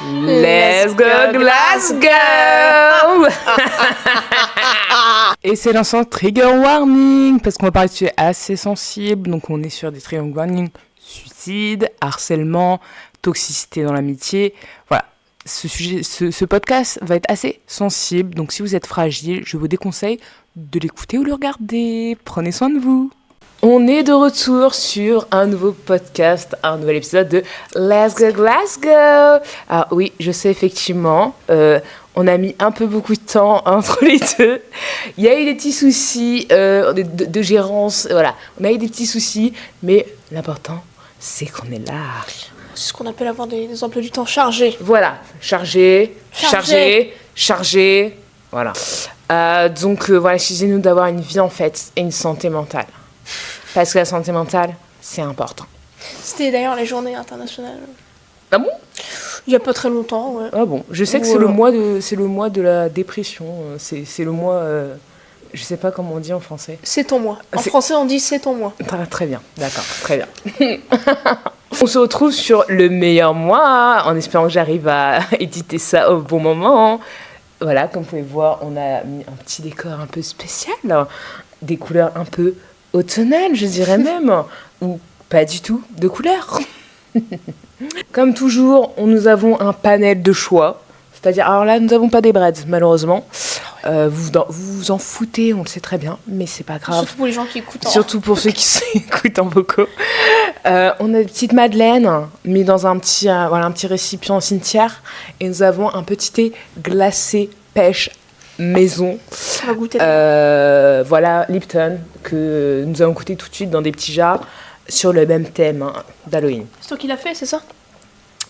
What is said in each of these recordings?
Let's go Glasgow. Et c'est l'instant trigger warning, parce qu'on va parler de sujets assez sensibles, donc on est sur des trigger warnings, suicide, harcèlement, toxicité dans l'amitié, voilà. Ce podcast va être assez sensible, donc si vous êtes fragile, je vous déconseille de l'écouter ou le regarder. Prenez soin de vous. On est de retour sur un nouveau podcast, un nouvel épisode de Let's Go Glasgow. Ah oui, je sais effectivement, on a mis un peu beaucoup de temps entre les deux. Il y a eu des petits soucis de gérance, voilà. On a eu des petits soucis, mais l'important, c'est qu'on est là. C'est ce qu'on appelle avoir des emplois du temps chargés. Voilà, chargé, voilà. Donc voilà, excusez-nous d'avoir une vie en fait et une santé mentale. Parce que la santé mentale, c'est important. C'était d'ailleurs les journées internationales. Ah bon ? Il n'y a pas très longtemps, ouais. Ah bon, je sais que c'est le mois de la dépression. C'est le mois, je sais pas comment on dit en français. C'est ton mois. En français, on dit c'est ton mois. Très bien, d'accord, très bien. On se retrouve sur le meilleur mois, en espérant que j'arrive à éditer ça au bon moment. Voilà, comme vous pouvez voir, on a mis un petit décor un peu spécial, des couleurs un peu automnales, je dirais même, ou pas du tout de couleurs. Comme toujours, nous avons un panel de choix. C'est-à-dire, alors là, nous n'avons pas des breads, malheureusement. Vous vous en foutez, on le sait très bien, mais c'est pas grave. Surtout pour les gens qui écoutent. Surtout pour ceux qui écoutent en vocaux. On a des petites madeleines mis dans un petit récipient en cimetière. Et nous avons un petit thé glacé pêche maison. On va goûter. Voilà, Lipton, que nous allons goûter tout de suite dans des petits jars sur le même thème d'Halloween. C'est toi qui l'as fait, c'est ça ?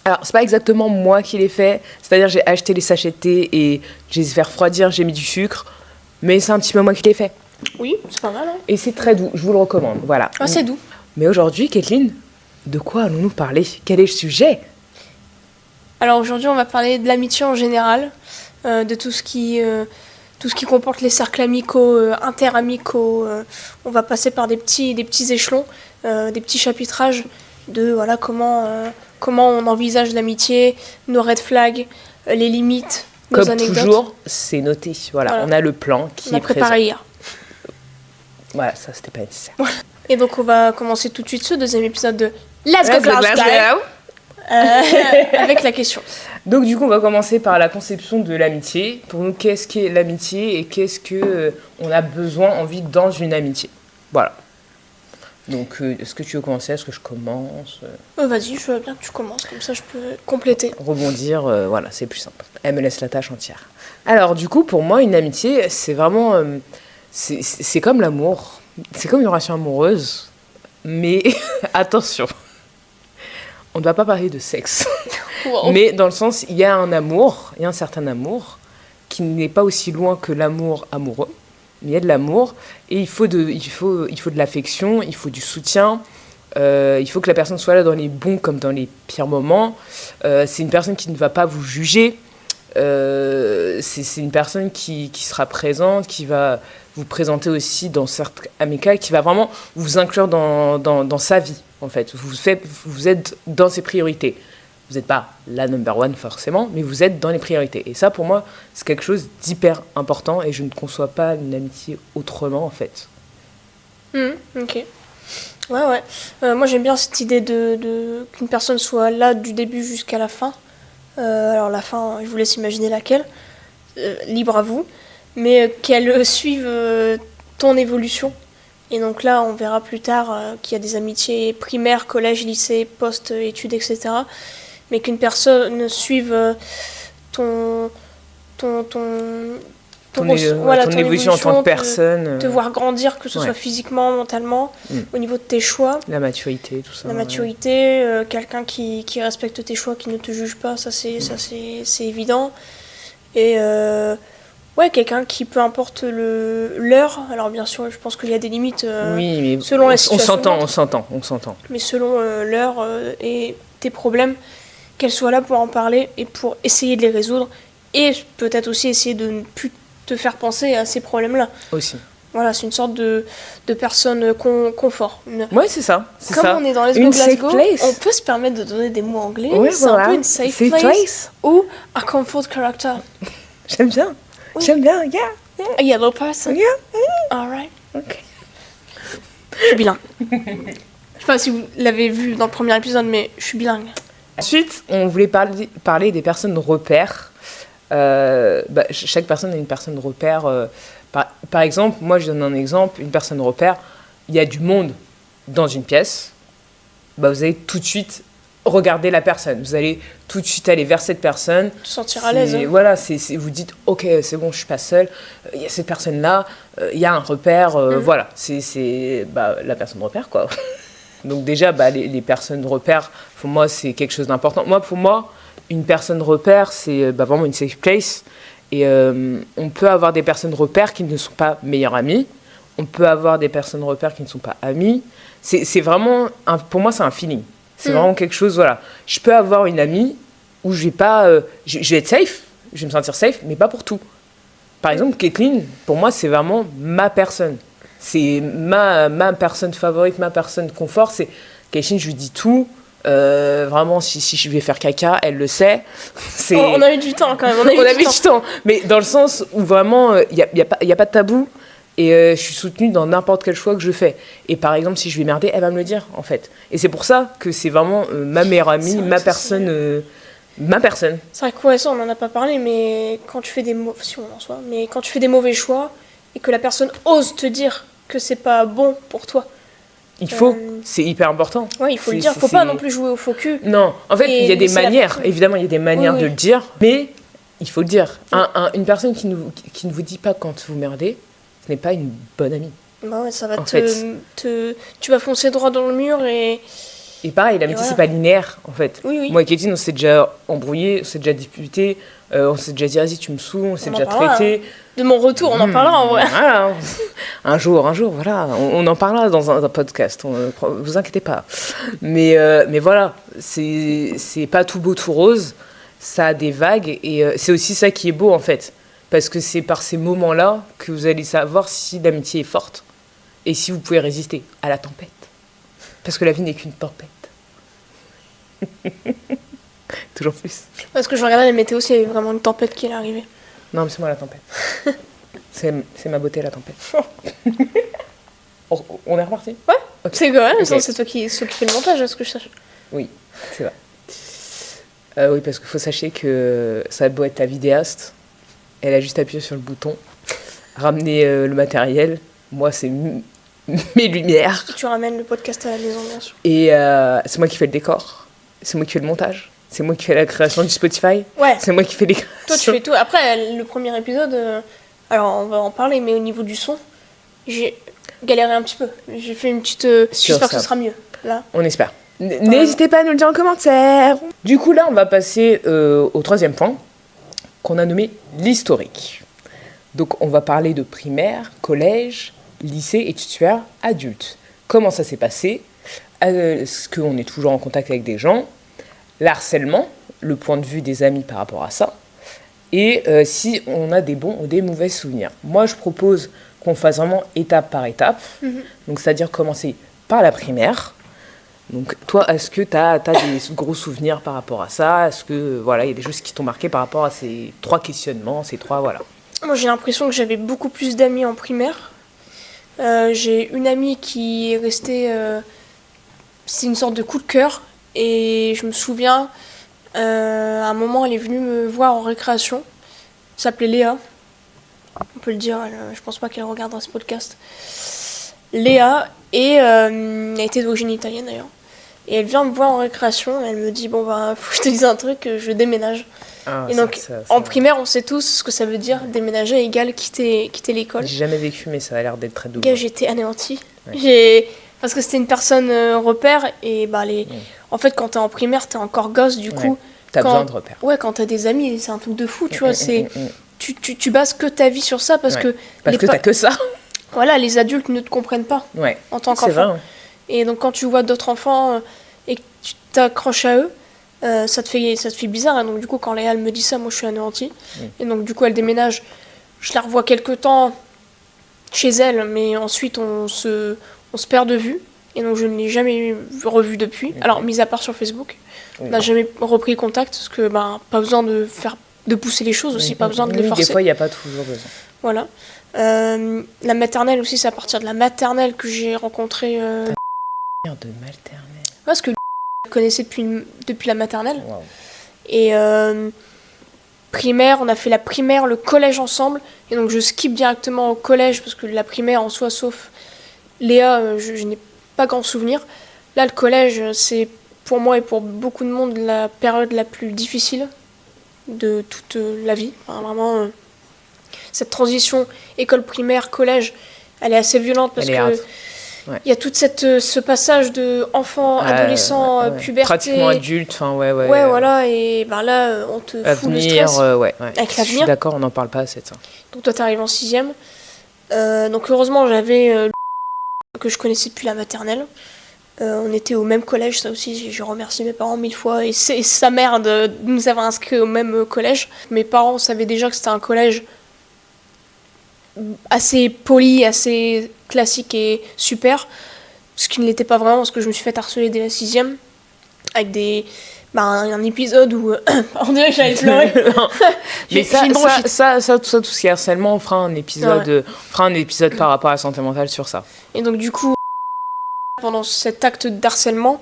Alors, c'est pas exactement moi qui l'ai fait. C'est-à-dire, j'ai acheté les sachets de thé et j'ai fait refroidir, j'ai mis du sucre. Mais c'est un petit peu moi qui l'ai fait. Oui, c'est pas mal. Hein. Et c'est très doux, je vous le recommande. Voilà. Ah, c'est doux. Mais aujourd'hui, Kathleen, de quoi allons-nous parler ? Quel est le sujet ? Alors aujourd'hui, on va parler de l'amitié en général, de tout ce qui comporte les cercles amicaux, interamicaux. On va passer par des petits échelons, des petits chapitrages de voilà comment on envisage l'amitié, nos red flags, les limites, nos Comme anecdotes. toujours, c'est noté. Voilà, on a le plan qui est présent. On a préparé hier. Voilà, ça c'était pas nécessaire. Et donc on va commencer tout de suite ce deuxième épisode de Let's Go Glasgow avec la question. Donc du coup, on va commencer par la conception de l'amitié. Pour nous, qu'est-ce qu'est l'amitié et qu'est-ce que on a besoin, envie dans une amitié. Voilà. Donc, est-ce que tu veux commencer ? Est-ce que je commence ? Vas-y, je veux bien que tu commences, comme ça je peux compléter. Rebondir, voilà, c'est plus simple. Elle me laisse la tâche entière. Alors, du coup, pour moi, une amitié, c'est vraiment... c'est comme l'amour. C'est comme une relation amoureuse. Mais attention, on ne va pas parler de sexe. Wow. Mais dans le sens, il y a un amour, il y a un certain amour qui n'est pas aussi loin que l'amour amoureux. Il y a de l'amour et il faut de l'affection, il faut du soutien, il faut que la personne soit là dans les bons comme dans les pires moments. C'est une personne qui ne va pas vous juger, c'est une personne qui sera présente, qui va vous présenter aussi dans certes amicales, qui va vraiment vous inclure dans sa vie en fait. Vous êtes dans ses priorités. Vous n'êtes pas la number one forcément, mais vous êtes dans les priorités. Et ça, pour moi, c'est quelque chose d'hyper important et je ne conçois pas une amitié autrement, en fait. Ok. Ouais. Moi, j'aime bien cette idée qu'une personne soit là du début jusqu'à la fin. Alors, la fin, je vous laisse imaginer laquelle. Libre à vous. Mais qu'elle suive ton évolution. Et donc là, on verra plus tard qu'il y a des amitiés primaires, collège, lycée, post-études, etc., mais qu'une personne suive ton évolution en tant que personne. Te voir grandir, que ce soit physiquement, mentalement, au niveau de tes choix. La maturité, tout ça. La maturité, quelqu'un qui respecte tes choix, qui ne te juge pas, ça c'est évident. Et quelqu'un qui, peu importe l'heure, alors bien sûr, je pense qu'il y a des limites mais selon la situation. On s'entend. Mais selon l'heure et tes problèmes, qu'elle soit là pour en parler et pour essayer de les résoudre et peut-être aussi essayer de ne plus te faire penser à ces problèmes-là. Aussi. Voilà, c'est une sorte de personne confort. Ouais, c'est ça. Comme ça. on est dans Let's Go Une safe Glasgow, place. on peut se permettre de donner des mots anglais. Ouais, c'est un peu une safe place. Ou a comfort character. J'aime bien. Oui. J'aime bien, yeah. A yellow person. Yeah. Alright. Ok. Je suis bilingue. Je sais pas si vous l'avez vu dans le premier épisode, mais je suis bilingue. Ensuite, on voulait parler des personnes repères. Chaque personne a une personne repère. Par exemple, moi je donne un exemple, une personne repère, il y a du monde dans une pièce, vous allez tout de suite regarder la personne, vous allez tout de suite aller vers cette personne. Te sentir à l'aise. Hein. Voilà, vous dites, ok, c'est bon, je suis pas seule, il y a cette personne-là, il y a un repère, voilà, c'est la personne repère, quoi. Donc déjà, les personnes repères, pour moi, c'est quelque chose d'important. Pour moi, une personne repère, c'est vraiment une safe place. Et on peut avoir des personnes repères qui ne sont pas meilleures amies. On peut avoir des personnes repères qui ne sont pas amies. C'est vraiment, pour moi, c'est un feeling. C'est vraiment quelque chose, voilà. Je peux avoir une amie où je vais pas... je vais être safe, je vais me sentir safe, mais pas pour tout. Par exemple, Kathleen, pour moi, c'est vraiment ma personne. C'est ma personne favorite, ma personne confort. C'est Kathleen, je lui dis tout. Vraiment, si je vais faire caca, elle le sait. On a eu du temps quand même. On a eu du temps. Mais dans le sens où vraiment, il n'y a pas de tabou. Et je suis soutenue dans n'importe quel choix que je fais. Et par exemple, si je vais merder, elle va me le dire, en fait. Et c'est pour ça que c'est vraiment ma meilleure amie, ma personne. Ma personne. C'est vrai que ouais, ça, on n'en a pas parlé, mais quand tu fais des mais quand tu fais des mauvais choix et que la personne ose te dire que c'est pas bon pour toi. Il faut, c'est hyper important. Ouais, il faut le dire. Faut pas non plus jouer au faux cul. Non, en fait, il y a des manières. Évidemment, il y a des manières de le dire, mais il faut le dire. Une personne qui ne vous dit pas quand vous merdez, ce n'est pas une bonne amie. Bah ouais, ça va tu vas foncer droit dans le mur et pareil, l'amitié, c'est pas linéaire, en fait. Oui. Moi et Katie, on s'est déjà embrouillés, on s'est déjà disputés, on s'est déjà dit, vas-y, tu me saoules, on s'est déjà traité. De mon retour, on en parlera en vrai. Voilà. Un jour, voilà. On en parlera dans un podcast, vous inquiétez pas. Mais voilà, c'est pas tout beau, tout rose, ça a des vagues, et c'est aussi ça qui est beau, en fait. Parce que c'est par ces moments-là que vous allez savoir si l'amitié est forte, et si vous pouvez résister à la tempête. Parce que la vie n'est qu'une tempête. Toujours plus. Parce que je regardais la météo, s'il y avait vraiment une tempête qui est arrivée. Non, mais c'est moi la tempête. c'est ma beauté la tempête. On est reparti? Ouais, okay. C'est quoi, okay. C'est toi qui fais le montage, à ce que je sache. Oui, c'est vrai. Oui, parce qu'il faut sachez que ça a beau être ta vidéaste, elle a juste appuyé sur le bouton, ramener le matériel. Moi, c'est mes lumières. Tu ramènes le podcast à la maison, bien sûr. Et c'est moi qui fais le décor. C'est moi qui fais le montage. C'est moi qui fais la création du Spotify. Ouais. C'est moi qui fais les créations. Toi, tu fais tout. Après, le premier épisode, alors on va en parler, mais au niveau du son, j'ai galéré un petit peu. J'ai fait une petite... J'espère que ce sera mieux, là. On espère. N'hésitez pas à nous le dire en commentaire. Du coup, là, on va passer au troisième point, qu'on a nommé l'historique. Donc, on va parler de primaire, collège, lycée et tuteur adulte. Comment ça s'est passé? Est-ce qu'on est toujours en contact avec des gens? L'harcèlement, le point de vue des amis par rapport à ça. Et si on a des bons ou des mauvais souvenirs. Moi, je propose qu'on fasse vraiment étape par étape. Donc, c'est-à-dire commencer par la primaire. Donc, toi, est-ce que tu as des gros souvenirs par rapport à ça? Est-ce que, voilà, il y a des choses qui t'ont marqué par rapport à ces trois questionnements, ces trois, voilà. Moi, j'ai l'impression que j'avais beaucoup plus d'amis en primaire. J'ai une amie qui est restée... c'est une sorte de coup de cœur. Et je me souviens, à un moment, elle est venue me voir en récréation. Elle s'appelait Léa. On peut le dire, je pense pas qu'elle regardera ce podcast. Léa, et elle était d'origine italienne d'ailleurs. Et elle vient me voir en récréation, et elle me dit, bon bah, faut que je te dise un truc, je déménage. Et donc, en primaire, on sait tous ce que ça veut dire, déménager égale quitter l'école. J'ai jamais vécu, mais ça a l'air d'être très douloureux. J'étais anéantie. Ouais. Parce que c'était une personne repère, et en fait, quand t'es en primaire, t'es encore gosse, du coup. T'as besoin de repères. Ouais, quand t'as des amis, c'est un truc de fou, tu vois. Tu bases que ta vie sur ça, parce que t'as que ça. Voilà, les adultes ne te comprennent pas en tant qu'enfant. C'est vrai. Et donc, quand tu vois d'autres enfants et que tu t'accroches à eux, ça te fait bizarre. Et donc, du coup, quand Léa me dit ça, moi, je suis anéantie. Et donc, du coup, elle déménage. Je la revois quelques temps. chez elle, mais ensuite on se perd de vue. Et donc je ne l'ai jamais revu depuis. Okay. Alors, mis à part sur Facebook, on n'a jamais repris contact parce que pas besoin de pousser les choses aussi, pas besoin de les forcer. Des fois, il n'y a pas toujours besoin. Voilà. La maternelle aussi, c'est à partir de la maternelle que j'ai rencontré. De maternelle. Parce que je connaissais depuis la maternelle. Wow. Et primaire, on a fait la primaire, le collège ensemble. Et donc je skip directement au collège parce que la primaire en soi, sauf Léa, je n'ai pas grand souvenir. Là, le collège, c'est pour moi et pour beaucoup de monde la période la plus difficile de toute la vie. Enfin, vraiment, cette transition école primaire, collège, elle est assez violente parce que il y a tout ce passage de enfant, adolescent, puberté. Pratiquement adulte, enfin ouais, voilà, et là, on te fout le stress. Avec l'avenir. Je suis d'accord, on n'en parle pas assez de ça. Donc toi, t'arrives en 6e. Donc heureusement, j'avais que je connaissais depuis la maternelle. On était au même collège, ça aussi, je remercie mes parents 1000 fois. Et c'est sa mère de nous avoir inscrits au même collège. Mes parents savaient déjà que c'était un collège assez poli, assez classique et super. Ce qui ne l'était pas vraiment, parce que je me suis fait harceler dès la 6e. Avec un épisode où on dirait que j'allais pleurer. Mais tout ce qui est harcèlement, on fera un épisode, par rapport à la santé mentale sur ça. Et donc du coup, pendant cet acte d'harcèlement,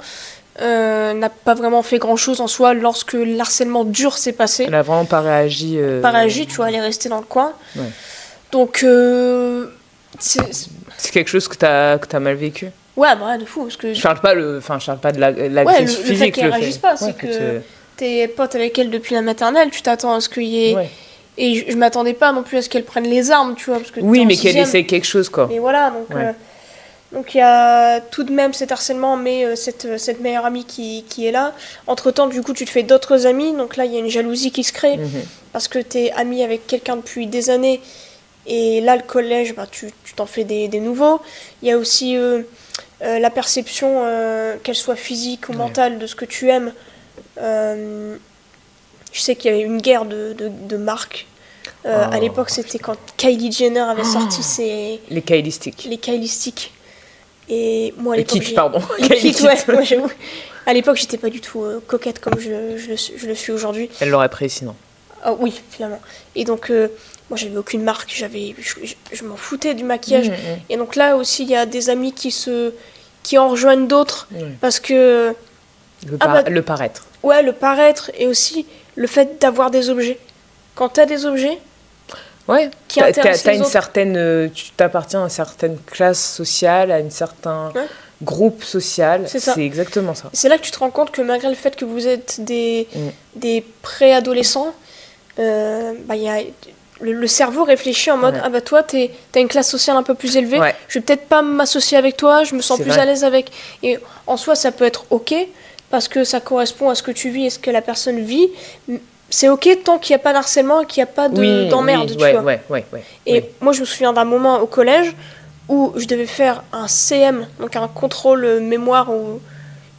n'a pas vraiment fait grand chose en soi lorsque l'harcèlement dur s'est passé. Elle a vraiment pas réagi. Pas réagi, tu vois, elle est restée dans le coin. Ouais. Donc c'est quelque chose que t'as mal vécu. Ouais, de fou, parce que je parle pas de l'agression physique. Le fait qu'elle réagisse pas, c'est que t'es pote avec elle depuis la maternelle, tu t'attends à ce qu'il y ait... Ouais. Et je m'attendais pas non plus à ce qu'elle prenne les armes, tu vois, parce que oui, mais qu'elle essaie quelque chose, quoi. Et voilà, donc il y a tout de même cet harcèlement, mais cette meilleure amie qui est là. Entre-temps, du coup, tu te fais d'autres amis, donc là, il y a une jalousie qui se crée, parce que t'es amie avec quelqu'un depuis des années, et là, le collège, tu t'en fais des nouveaux. Il y a aussi la perception, qu'elle soit physique ou mentale, de ce que tu aimes. Je sais qu'il y avait une guerre de marques. À l'époque, c'était quand Kylie Jenner avait sorti ses... Les Kylie Sticks. Les Kylie Sticks. Et moi, à l'époque... Les kits, pardon. Les kits, ouais, j'avoue. À l'époque, j'étais pas du tout coquette comme je le suis aujourd'hui. Elle l'aurait pris sinon. Oui, finalement. Et donc, moi, j'avais aucune marque. Je m'en foutais du maquillage. Et donc là aussi, il y a des amis qui en rejoignent d'autres. Parce que... Le paraître. Ouais, le paraître et aussi le fait d'avoir des objets. Quand t'as des objets... Ouais, qui intéressent les autres. Tu t'appartiens à une certaine classe sociale, à un certain groupe social. C'est exactement ça. C'est là que tu te rends compte que malgré le fait que vous êtes des préadolescents, le cerveau réfléchit en mode toi t'as une classe sociale un peu plus élevée, je vais peut-être pas m'associer avec toi, je me sens plus à l'aise avec. Et en soi, ça peut être ok parce que ça correspond à ce que tu vis et ce que la personne vit. C'est ok tant qu'il n'y a pas d'harcèlement et qu'il n'y a pas d'emmerde, tu vois. Et moi, je me souviens d'un moment au collège où je devais faire un CM, donc un contrôle mémoire ou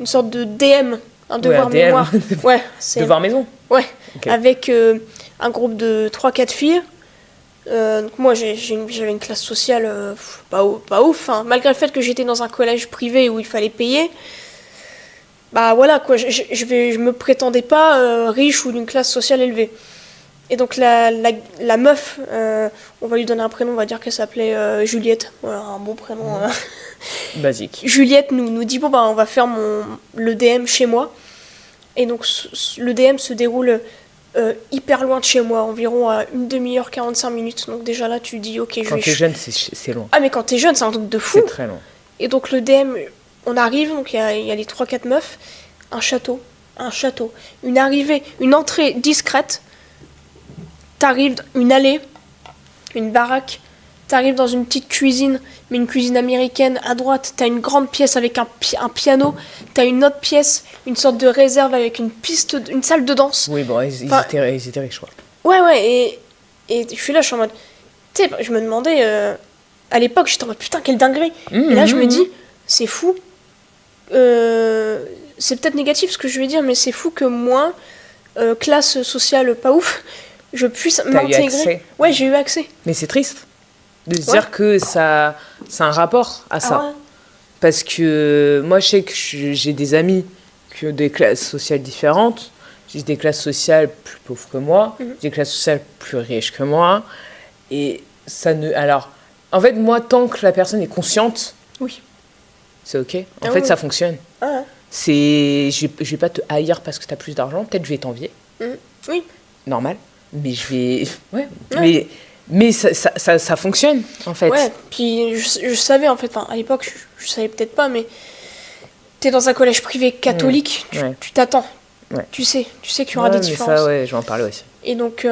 une sorte de DM, un devoir mémoire. Devoir maison. Ouais, avec un groupe de 3-4 filles. Donc moi, j'avais une classe sociale pas ouf. Malgré le fait que j'étais dans un collège privé où il fallait payer. Voilà quoi, je me prétendais pas riche ou d'une classe sociale élevée. Et donc la meuf, on va lui donner un prénom, on va dire qu'elle s'appelait Juliette. Voilà, un bon prénom. Basique. Juliette nous dit on va faire le DM chez moi. Et donc le DM se déroule hyper loin de chez moi, environ à une demi-heure, 45 minutes. Donc déjà là tu dis ok, quand t'es jeune, c'est long. Ah mais quand t'es jeune, c'est un truc de fou. C'est très long. Et donc le DM... On arrive, donc il y a les 3-4 meufs, un château, une entrée discrète, t'arrives, une allée, une baraque, t'arrives dans une petite cuisine, mais une cuisine américaine, à droite, t'as une grande pièce avec un piano, t'as une autre pièce, une sorte de réserve avec une salle de danse. Oui, bon, ils étaient riches, quoi. Ouais, et je suis là, je suis en mode... Tu sais, je me demandais, à l'époque, j'étais en mode, putain, quelle dinguerie. Et là, je me dis, c'est fou. C'est peut-être négatif ce que je vais dire, mais c'est fou que moi, classe sociale pas ouf, je puisse m'intégrer. Eu accès. Ouais, j'ai eu accès. Mais c'est triste. De se dire que ça a un rapport à ça. ouais. Parce que moi, je sais que j'ai des amis qui ont des classes sociales différentes. J'ai des classes sociales plus pauvres que moi, des classes sociales plus riches que moi. Et ça ne... Alors, en fait, moi, tant que la personne est consciente, Oui. c'est OK. En fait, oui. ça fonctionne. Ah, ouais. Je vais pas te haïr parce que tu as plus d'argent. Peut-être je vais t'envier. Oui. Normal. Mais je vais... Ouais. Ouais. Mais ça fonctionne, en fait. Ouais, puis je savais en fait, à l'époque, je savais peut-être pas, mais t'es dans un collège privé catholique, tu t'attends. Ouais. Tu sais qu'il y aura des différences. Ça, ouais, je vais en parler aussi. Et donc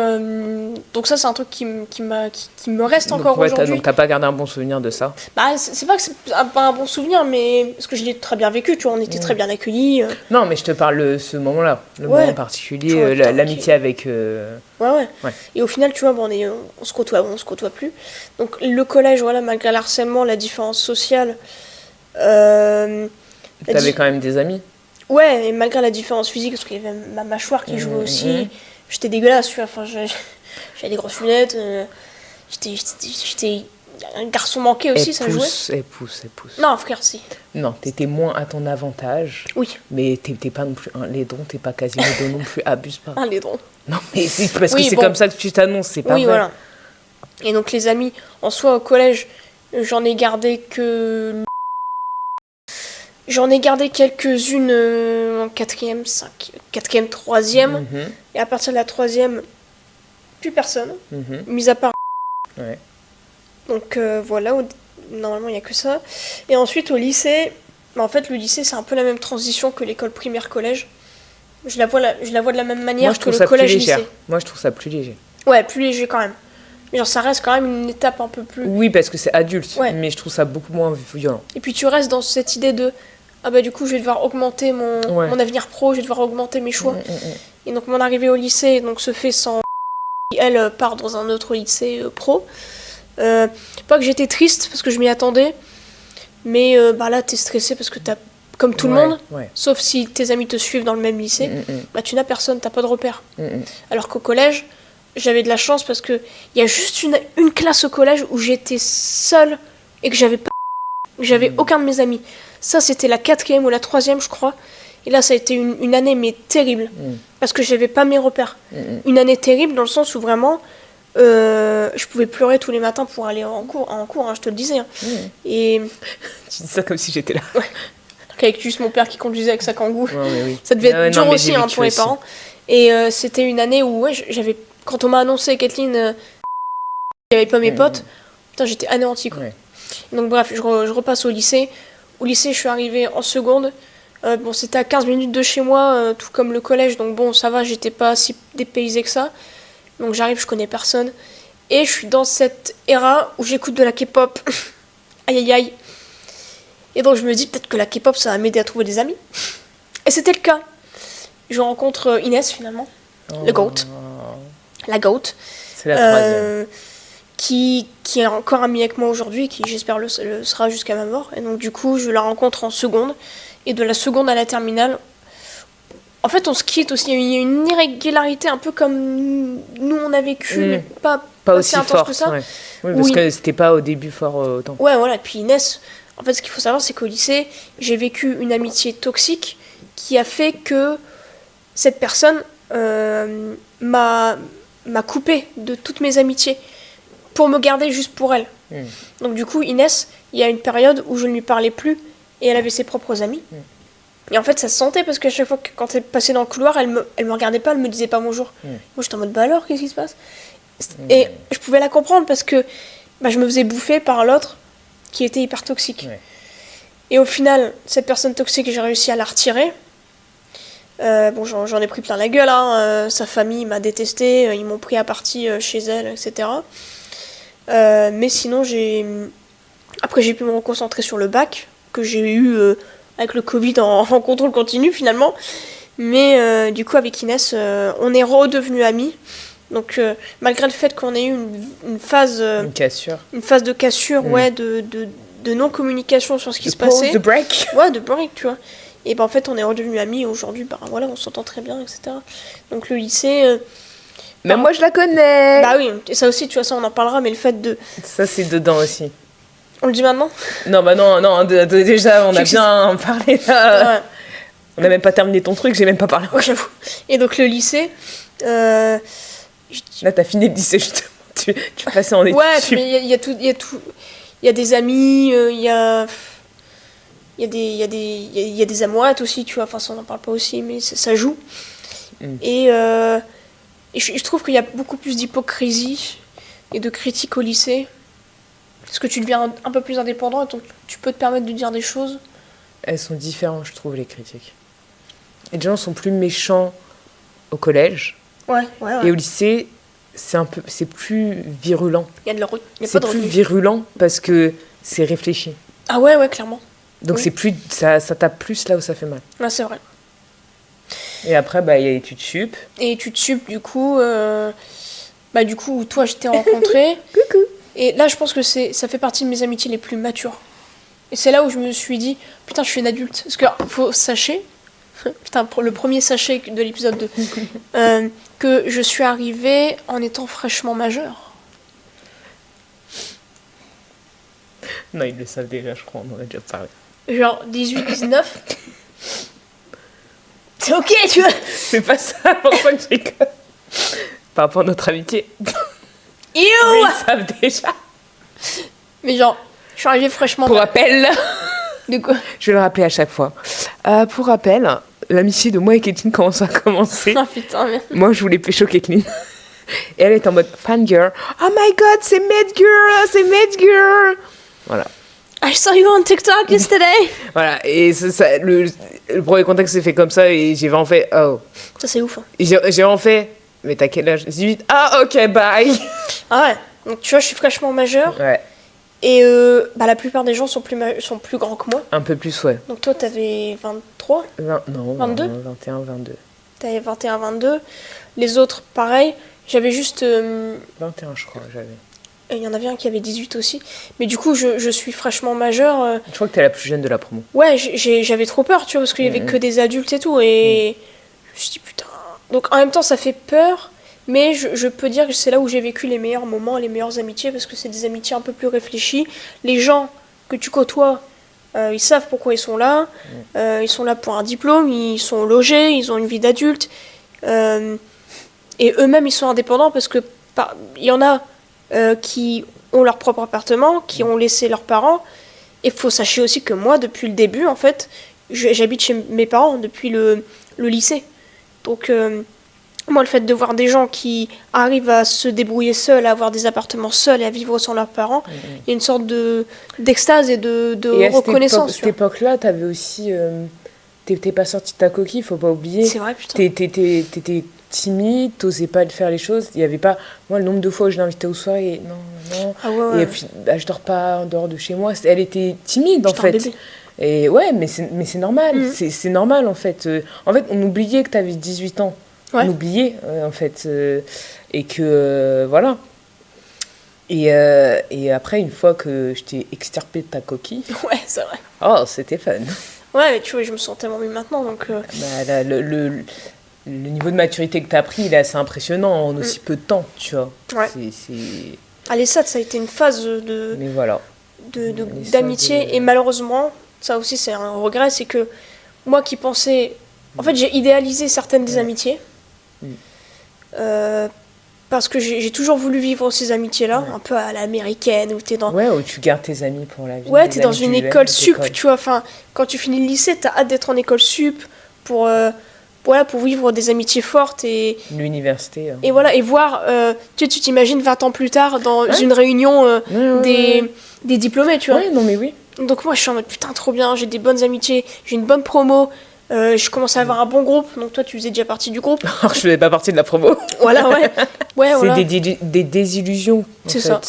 ça, c'est un truc qui me reste encore aujourd'hui. Donc t'as pas gardé un bon souvenir de ça? Bah, c'est pas que c'est pas un bon souvenir, mais parce que je l'ai très bien vécu, tu vois, on était très bien accueillis. Non, mais je te parle de ce moment-là, le moment particulier, vois, l'amitié avec... Ouais. Et au final, tu vois, bon, on se côtoie plus. Donc le collège, voilà, malgré l'harcèlement, la différence sociale... T'avais quand même des amis? Ouais, et malgré la différence physique, parce qu'il y avait ma mâchoire qui jouait aussi, j'étais dégueulasse, tu vois, enfin, j'avais des grosses lunettes, j'étais un garçon manqué aussi, ça jouait. Elle pousse. Non, frère, si. Non, t'étais moins à ton avantage. Oui. Mais t'es pas non plus un laidron, t'es pas Quasimodo non plus, abuse pas. Un laidron. Non, mais c'est parce que c'est comme ça que tu t'annonces, c'est pas vrai. Oui, voilà. Et donc les amis, en soi, au collège, j'en ai gardé quelques-unes en 4e, 3e. Et à partir de la 3e, plus personne. Mis à part. Ouais. Donc voilà, normalement il n'y a que ça. Et ensuite au lycée, en fait le lycée c'est un peu la même transition que l'école primaire-collège. Je la vois de la même manière que le collège-lycée. Moi je trouve ça plus léger. Ouais, plus léger quand même. Mais genre ça reste quand même une étape un peu plus... Oui, parce que c'est adulte, mais je trouve ça beaucoup moins violent. Et puis tu restes dans cette idée de... Ah bah du coup je vais devoir augmenter mon avenir pro, je vais devoir augmenter mes choix. Et donc mon arrivée au lycée donc, se fait sans... Elle part dans un autre lycée pro. Pas que j'étais triste parce que je m'y attendais, mais là t'es stressé parce que t'as, comme tout le monde, sauf si tes amis te suivent dans le même lycée, bah tu n'as personne, t'as pas de repère. Alors qu'au collège, j'avais de la chance parce que il y a juste une classe au collège où j'étais seule et que j'avais aucun de mes amis. Ça c'était la 4e ou la 3e je crois. Et là ça a été une année mais terrible parce que j'avais pas mes repères. Une année terrible dans le sens où vraiment je pouvais pleurer tous les matins pour aller en cours hein, je te le disais. Hein. Et tu dis ça comme si j'étais là. Ouais. Avec juste mon père qui conduisait avec sa kangou. Oui. Ça devait être dur aussi pour les parents. Et c'était une année où j'avais, quand on m'a annoncé Kathleen, il n'y avait pas mes potes, putain j'étais anéantie quoi. Donc bref, je repasse au lycée. Au lycée je suis arrivée en seconde. Bon c'était à 15 minutes de chez moi, tout comme le collège, donc bon ça va, j'étais pas si dépaysée que ça. Donc j'arrive, je connais personne. Et je suis dans cette era où j'écoute de la K-pop. Aïe aïe aïe. Et donc je me dis peut-être que la K-pop ça va m'aider à trouver des amis. Et c'était le cas. Je rencontre Inès finalement. Le GOAT. La GOAT. C'est la 3e. Qui est encore amie avec moi aujourd'hui, qui j'espère le sera jusqu'à ma mort. Et donc du coup je la rencontre en seconde. Et de la seconde à la terminale, en fait, on se quitte aussi. Il y a une irrégularité un peu comme nous on a vécu, mais pas aussi intense que ça. Ouais. Oui, parce que c'était pas au début fort autant. Ouais, voilà. Et puis Inès, en fait, ce qu'il faut savoir, c'est qu'au lycée, j'ai vécu une amitié toxique qui a fait que cette personne m'a coupé de toutes mes amitiés pour me garder juste pour elle. Donc du coup, Inès, il y a une période où je ne lui parlais plus et elle avait ses propres amis. Et en fait, ça se sentait parce qu'à chaque fois que quand elle passait dans le couloir, elle me regardait pas, elle me disait pas bonjour. Moi, j'étais en mode bah alors, qu'est-ce qui se passe? Et je pouvais la comprendre parce que je me faisais bouffer par l'autre qui était hyper toxique. Et au final, cette personne toxique, j'ai réussi à la retirer. J'en ai pris plein la gueule. Hein. Sa famille m'a détestée, ils m'ont pris à partie chez elle, etc. Mais sinon, après, j'ai pu me reconcentrer sur le bac que j'ai eu. Avec le Covid en contrôle continu finalement. Mais du coup avec Inès, on est redevenus amis. Donc malgré le fait qu'on ait eu une phase... une cassure. Une phase de cassure, de non-communication sur ce qui se passait. De break. Ouais, de break, tu vois. Et en fait on est redevenus amis. Aujourd'hui, voilà, on s'entend très bien, etc. Donc le lycée... Même moi, je la connais. Bah oui, et ça aussi, tu vois, ça on en parlera, mais le fait de... Ça, c'est dedans aussi. On le dit maintenant? Non, bah non, déjà, on a bien parlé là. Ouais. On n'a même pas terminé ton truc, j'ai même pas parlé. Ouais, j'avoue. Et donc le lycée... Là, t'as fini le lycée, justement. Tu passais en études. Ouais, mais il y a tout... Il y a des amis, il y a... Il y a des amourettes aussi, tu vois, enfin ça on n'en parle pas aussi, mais ça joue. Et je trouve qu'il y a beaucoup plus d'hypocrisie et de critique au lycée. Parce que tu deviens un peu plus indépendant et donc tu peux te permettre de dire des choses. Elles sont différentes, je trouve, les critiques. Les gens sont plus méchants au collège. Ouais. Et au lycée, c'est plus virulent. Il y a de c'est plus virulent parce que c'est réfléchi. Ah ouais, clairement. Donc c'est plus, ça tape plus là où ça fait mal. Ouais, c'est vrai. Et après, il y a études sup. Et études sup, du coup, toi, je t'ai rencontré. Coucou. Et là, je pense que ça fait partie de mes amitiés les plus matures. Et c'est là où je me suis dit, putain, je suis une adulte. Parce qu'il faut sachez, putain, le premier sachet de l'épisode 2, que je suis arrivée en étant fraîchement majeure. Non, ils le savent déjà, je crois, on en a déjà parlé. Genre 18, 19. C'est ok, tu vois. C'est pas ça, pourquoi que je rigole. Par rapport à notre amitié. Ew. Ils savent déjà. Mais genre, je suis arrivée fraîchement Pour rappel, De quoi? je vais le rappeler à chaque fois. Pour rappel, l'amitié de moi et Kathleen, comment ça a commencé? Ah putain, merde. Moi, je voulais pécho Kathleen. Et elle est en mode fangirl. Oh my god, c'est Medgirl. Voilà. I saw you on TikTok yesterday. Voilà, et le premier contact s'est fait comme ça et j'ai vraiment fait oh. Ça, c'est ouf. Hein. Et j'ai vraiment fait mais t'as quel âge? 18. Ah, ok, bye. Ah ouais, donc tu vois, je suis fraîchement majeure. Ouais. Et la plupart des gens sont plus grands que moi. Un peu plus, ouais. Donc toi, t'avais 23, 22. 21, 22. T'avais 21, 22. Les autres, pareil. J'avais juste... 21, je crois, j'avais. Il y en avait un qui avait 18 aussi. Mais du coup, je suis fraîchement majeure. Je crois que t'es la plus jeune de la promo. Ouais, j'avais trop peur, tu vois, parce qu'il y avait que des adultes et tout. Et je me suis dit, putain... Donc en même temps, ça fait peur. Mais je peux dire que c'est là où j'ai vécu les meilleurs moments, les meilleures amitiés, parce que c'est des amitiés un peu plus réfléchies. Les gens que tu côtoies, ils savent pourquoi ils sont là. Ils sont là pour un diplôme, ils sont logés, ils ont une vie d'adulte. Et eux-mêmes, ils sont indépendants parce que il y en a qui ont leur propre appartement, qui ont laissé leurs parents. Et il faut sachez aussi que moi, depuis le début, en fait, j'habite chez mes parents depuis le lycée. Donc... moi, le fait de voir des gens qui arrivent à se débrouiller seuls, à avoir des appartements seuls et à vivre sans leurs parents, il y a une sorte d'extase et de et reconnaissance. À cette époque-là, t'avais aussi... t'es pas sorti de ta coquille, faut pas oublier. C'est vrai, putain. T'étais timide, t'osais pas faire les choses. Il y avait pas... Moi, le nombre de fois où je l'invitais aux soirées, non. Ah ouais. Et puis, je dors pas en dehors de chez moi. Elle était timide, en fait. Bébé. Et ouais, mais c'est normal. C'est normal, en fait. En fait, on oubliait que t'avais 18 ans. Ouais. On oubliait, en fait. Et que, voilà. Et après, une fois que je t'ai extirpé de ta coquille... Ouais, c'est vrai. Oh, c'était fun. Ouais, mais tu vois, je me sens tellement mieux maintenant, donc... le niveau de maturité que tu as pris, il est assez impressionnant en aussi peu de temps, tu vois. Ouais. Allez, ça a été une phase Mais voilà. d'amitié. Et malheureusement, ça aussi, c'est un regret, c'est que moi qui pensais... En fait, j'ai idéalisé certaines des amitiés. Parce que j'ai toujours voulu vivre ces amitiés-là, un peu à l'américaine, où t'es dans... Ouais, où tu gardes tes amis pour la vie. Ouais, t'es dans une école sup, tu vois. Enfin, quand tu finis le lycée, t'as hâte d'être en école sup pour vivre des amitiés fortes et... L'université. Et voilà, et voir... tu t'imagines 20 ans plus tard dans une réunion des diplômés, tu vois. Ouais, non mais oui. Donc moi, je suis en mode, putain, trop bien, j'ai des bonnes amitiés, j'ai une bonne promo... je commençais à avoir un bon groupe, donc toi tu faisais déjà partie du groupe. Alors je faisais pas partie de la promo. Voilà, ouais. C'est voilà. des désillusions. C'est ça.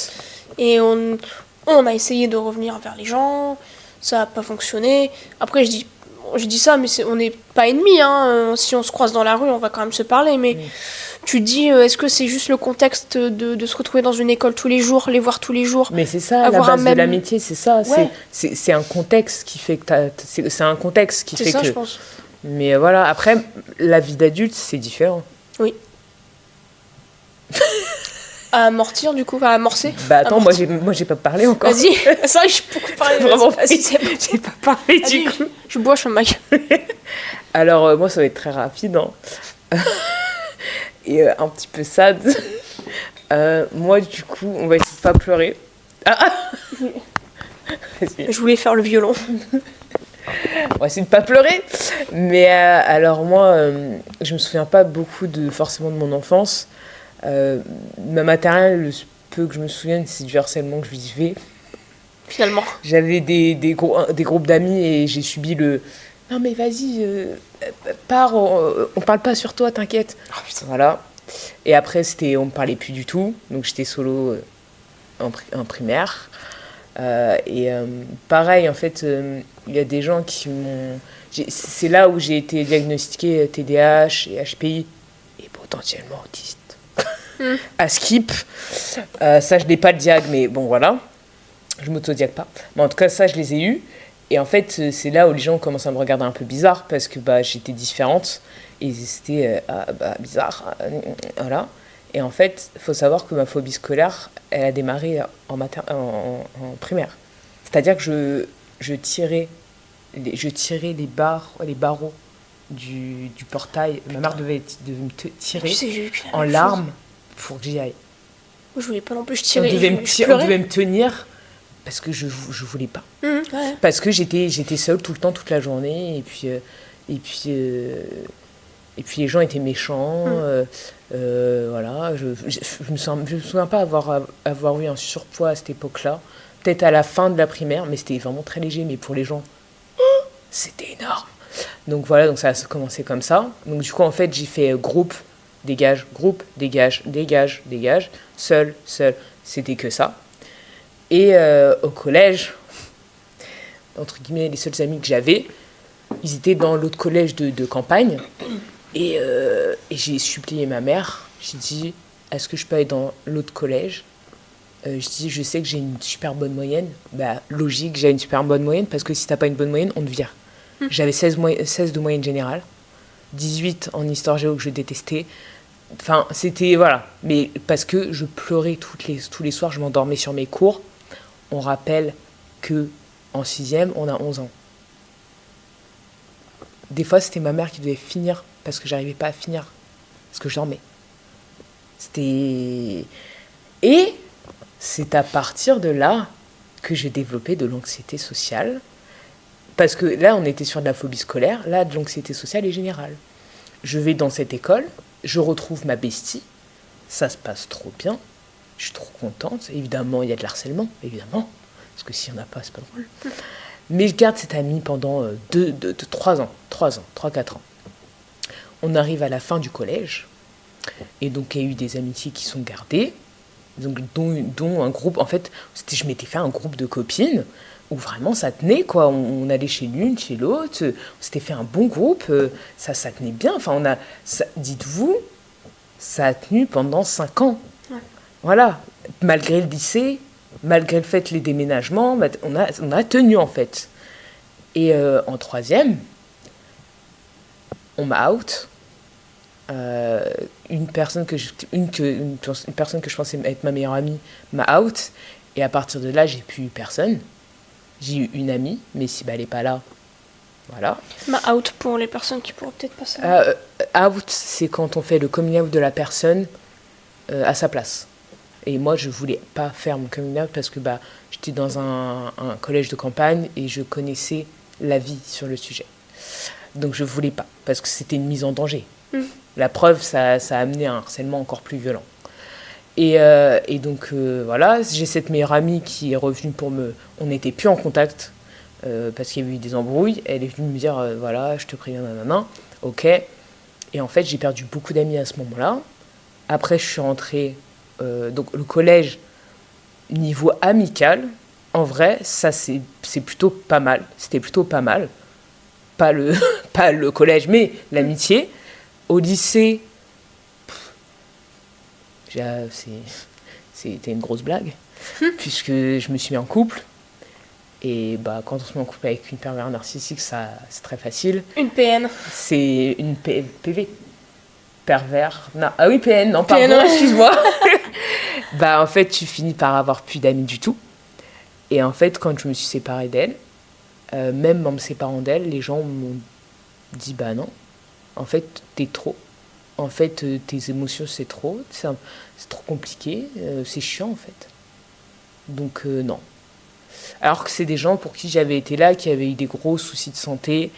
Et on a essayé de revenir vers les gens, ça n'a pas fonctionné. Après je dis ça, mais on n'est pas ennemis, hein. Si on se croise dans la rue, on va quand même se parler, mais tu te dis, est-ce que c'est juste le contexte de se retrouver dans une école tous les jours, les voir tous les jours? Mais c'est ça, la base de l'amitié, c'est ça. Ouais. C'est un contexte qui fait que c'est un contexte qui fait ça, que... je pense. Mais voilà, après, la vie d'adulte, c'est différent. Oui. À amortir, du coup, à amorcer. Bah attends, Amortir. moi j'ai pas parlé encore. Vas-y, c'est vrai que j'ai beaucoup parlé. Vraiment, Vas-y, c'est bon. j'ai pas parlé Vas-y, du coup. je bois, je fais ma gueule. Alors, moi, ça va être très rapide, hein. Et un petit peu sad. Moi, du coup, on va essayer de pas pleurer. Vas-y. Je voulais faire le violon. On va essayer de pas pleurer. Mais alors, moi, je me souviens pas beaucoup forcément de mon enfance. Ma maternelle, le peu que je me souvienne, c'est du harcèlement que je vivais. Finalement. J'avais des groupes d'amis et j'ai subi le non mais vas-y, pars, on parle pas sur toi, t'inquiète. Oh, putain. Voilà. Et après, on me parlait plus du tout, donc j'étais solo en primaire. Pareil, en fait, il y a des gens qui m'ont. C'est là où j'ai été diagnostiquée TDAH et HPI et potentiellement autiste. À skip. Ça, je n'ai pas le diag, mais bon, voilà. Je m'auto-diag pas. Mais en tout cas, ça, je les ai eus. Et en fait, c'est là où les gens commencent à me regarder un peu bizarre parce que j'étais différente. Et c'était bizarre. Voilà. Et en fait, il faut savoir que ma phobie scolaire, elle a démarré en primaire. C'est-à-dire que je tirais les barreaux du portail. Ma mère devait me tirer en larmes pour que j'y aille. Je voulais pas non plus, On devait me tenir parce que je voulais pas. Ouais. Parce que j'étais seule tout le temps, toute la journée. Et puis les gens étaient méchants. Voilà. Je me souviens pas avoir eu un surpoids à cette époque-là. Peut-être à la fin de la primaire, mais c'était vraiment très léger. Mais pour les gens, c'était énorme. Donc voilà, donc ça a commencé comme ça. Donc du coup, en fait, j'ai fait groupe, dégage, seul, c'était que ça. Et au collège, entre guillemets, les seuls amis que j'avais, ils étaient dans l'autre collège de campagne. Et j'ai supplié ma mère. J'ai dit, est-ce que je peux aller dans l'autre collège ? Je dis, je sais que j'ai une super bonne moyenne. Logique, j'ai une super bonne moyenne, parce que si t'as pas une bonne moyenne, on te vire. J'avais 16 de moyenne générale, 18 en histoire géo que je détestais. Enfin, c'était, voilà. Mais parce que je pleurais tous les soirs, je m'endormais sur mes cours. On rappelle que en 6e, on a 11 ans. Des fois, c'était ma mère qui devait finir parce que j'arrivais pas à finir, parce que je dormais. Et c'est à partir de là que j'ai développé de l'anxiété sociale. Parce que là, on était sur de la phobie scolaire, là, de l'anxiété sociale et générale. Je vais dans cette école, je retrouve ma bestie, ça se passe trop bien, je suis trop contente. Évidemment, il y a de l'harcèlement, évidemment, parce que s'il n'y en a pas, c'est pas drôle. Mais je garde cette amie pendant 3 ans, 4 ans. On arrive à la fin du collège, et donc il y a eu des amitiés qui sont gardées, donc, dont un groupe, en fait, je m'étais fait un groupe de copines, où vraiment ça tenait, quoi. On allait chez l'une, chez l'autre, on s'était fait un bon groupe, ça tenait bien. Enfin, dites-vous, ça a tenu pendant 5 ans. Ouais. Voilà, malgré le lycée, malgré le fait les déménagements, on a tenu en fait. Et en 3e, on m'a out. Une personne que je pensais être ma meilleure amie m'a out. Et à partir de là, j'ai plus eu personne. J'ai eu une amie, mais si elle n'est pas là, voilà. Out pour les personnes qui pourraient peut-être pas savoir. Out, c'est quand on fait le coming out de la personne à sa place. Et moi, je voulais pas faire mon coming out parce que j'étais dans un collège de campagne et je connaissais la vie sur le sujet. Donc je voulais pas, parce que c'était une mise en danger. La preuve, ça a amené un harcèlement encore plus violent. Et donc, voilà, j'ai cette meilleure amie qui est revenue on n'était plus en contact parce qu'il y avait eu des embrouilles. Elle est venue me dire, voilà, je te préviens, nanana, ok. Et en fait, j'ai perdu beaucoup d'amis à ce moment-là. Après, je suis rentrée... donc, le collège, niveau amical, en vrai, ça, c'est plutôt pas mal. C'était plutôt pas mal. Pas le collège, mais l'amitié. Au lycée... C'était une grosse blague, puisque je me suis mis en couple. Et quand on se met en couple avec une pervers narcissique, c'est très facile. Une PN. C'est une PV. Pervers. Ah oui, PN, non, pardon, excuse-moi. Bah, en fait, tu finis par avoir plus d'amis du tout. Et en fait, quand je me suis séparée d'elle, même en me séparant d'elle, les gens m'ont dit, bah non, en fait, t'es trop. En fait, tes émotions, c'est trop. C'est trop compliqué. C'est chiant, en fait. Donc, non. Alors que c'est des gens pour qui j'avais été là, qui avaient eu des gros soucis de santé,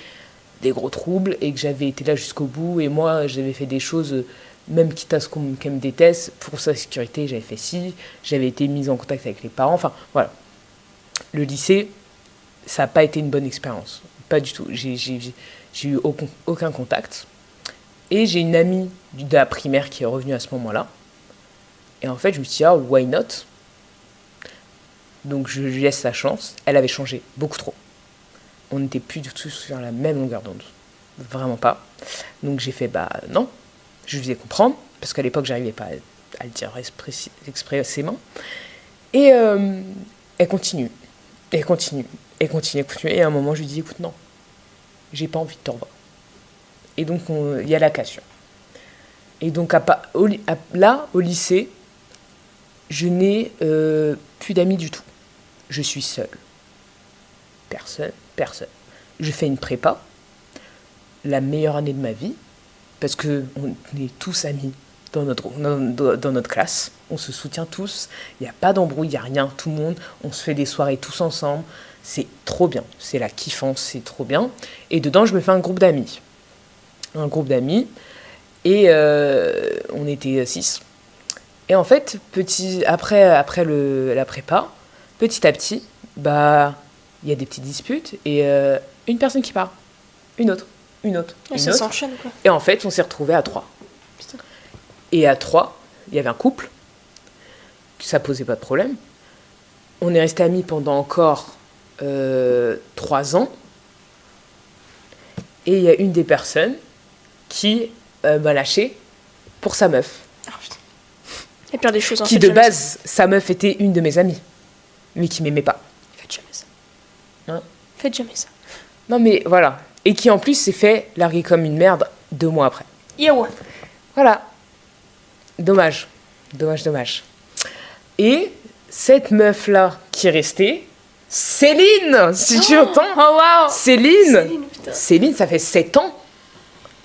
des gros troubles, et que j'avais été là jusqu'au bout. Et moi, j'avais fait des choses, même quitte à ce qu'elle me déteste, pour sa sécurité, j'avais fait ci. J'avais été mise en contact avec les parents. Enfin, voilà. Le lycée, ça n'a pas été une bonne expérience. Pas du tout. J'ai eu aucun contact. Et j'ai une amie de la primaire qui est revenue à ce moment-là. Et en fait, je me suis dit, ah, why not? Donc, je lui laisse sa chance. Elle avait changé beaucoup trop. On n'était plus du tout sur la même longueur d'onde. Vraiment pas. Donc, j'ai fait, bah non. Je lui faisais comprendre. Parce qu'à l'époque, j'arrivais pas à le dire expressément. Et elle continue. Elle continue. Elle continue. Et à un moment, je lui dis, écoute, non. J'ai pas envie de te revoir. Et donc, il y a la cassure. Et donc, là, au lycée, je n'ai plus d'amis du tout. Je suis seule. Personne. Je fais une prépa, la meilleure année de ma vie, parce qu'on est tous amis dans notre classe. On se soutient tous. Il n'y a pas d'embrouille, il n'y a rien. Tout le monde, on se fait des soirées tous ensemble. C'est trop bien. C'est la kiffance, c'est trop bien. Et dedans, je me fais un groupe d'amis. Et on était 6. Et en fait, après la prépa, petit à petit, bah, il y a des petites disputes et une personne qui part, une autre. Et ça s'enchaîne, quoi. Et en fait, on s'est retrouvés à 3. Putain. Et à 3, il y avait un couple, ça posait pas de problème. On est restés amis pendant encore 3 ans. Et il y a une des personnes qui m'a lâché pour sa meuf. Ah, putain. Il y a pire des choses en fait. Qui de base, sa meuf était une de mes amies, mais qui m'aimait pas. Faites jamais ça. Hein? Faites jamais ça. Non mais voilà. Et qui en plus s'est fait larguer comme une merde 2 mois après. Yo. Voilà. Dommage. Et cette meuf-là qui est restée, Céline, si tu entends. Oh wow. Céline, putain. Céline, ça fait 7 ans.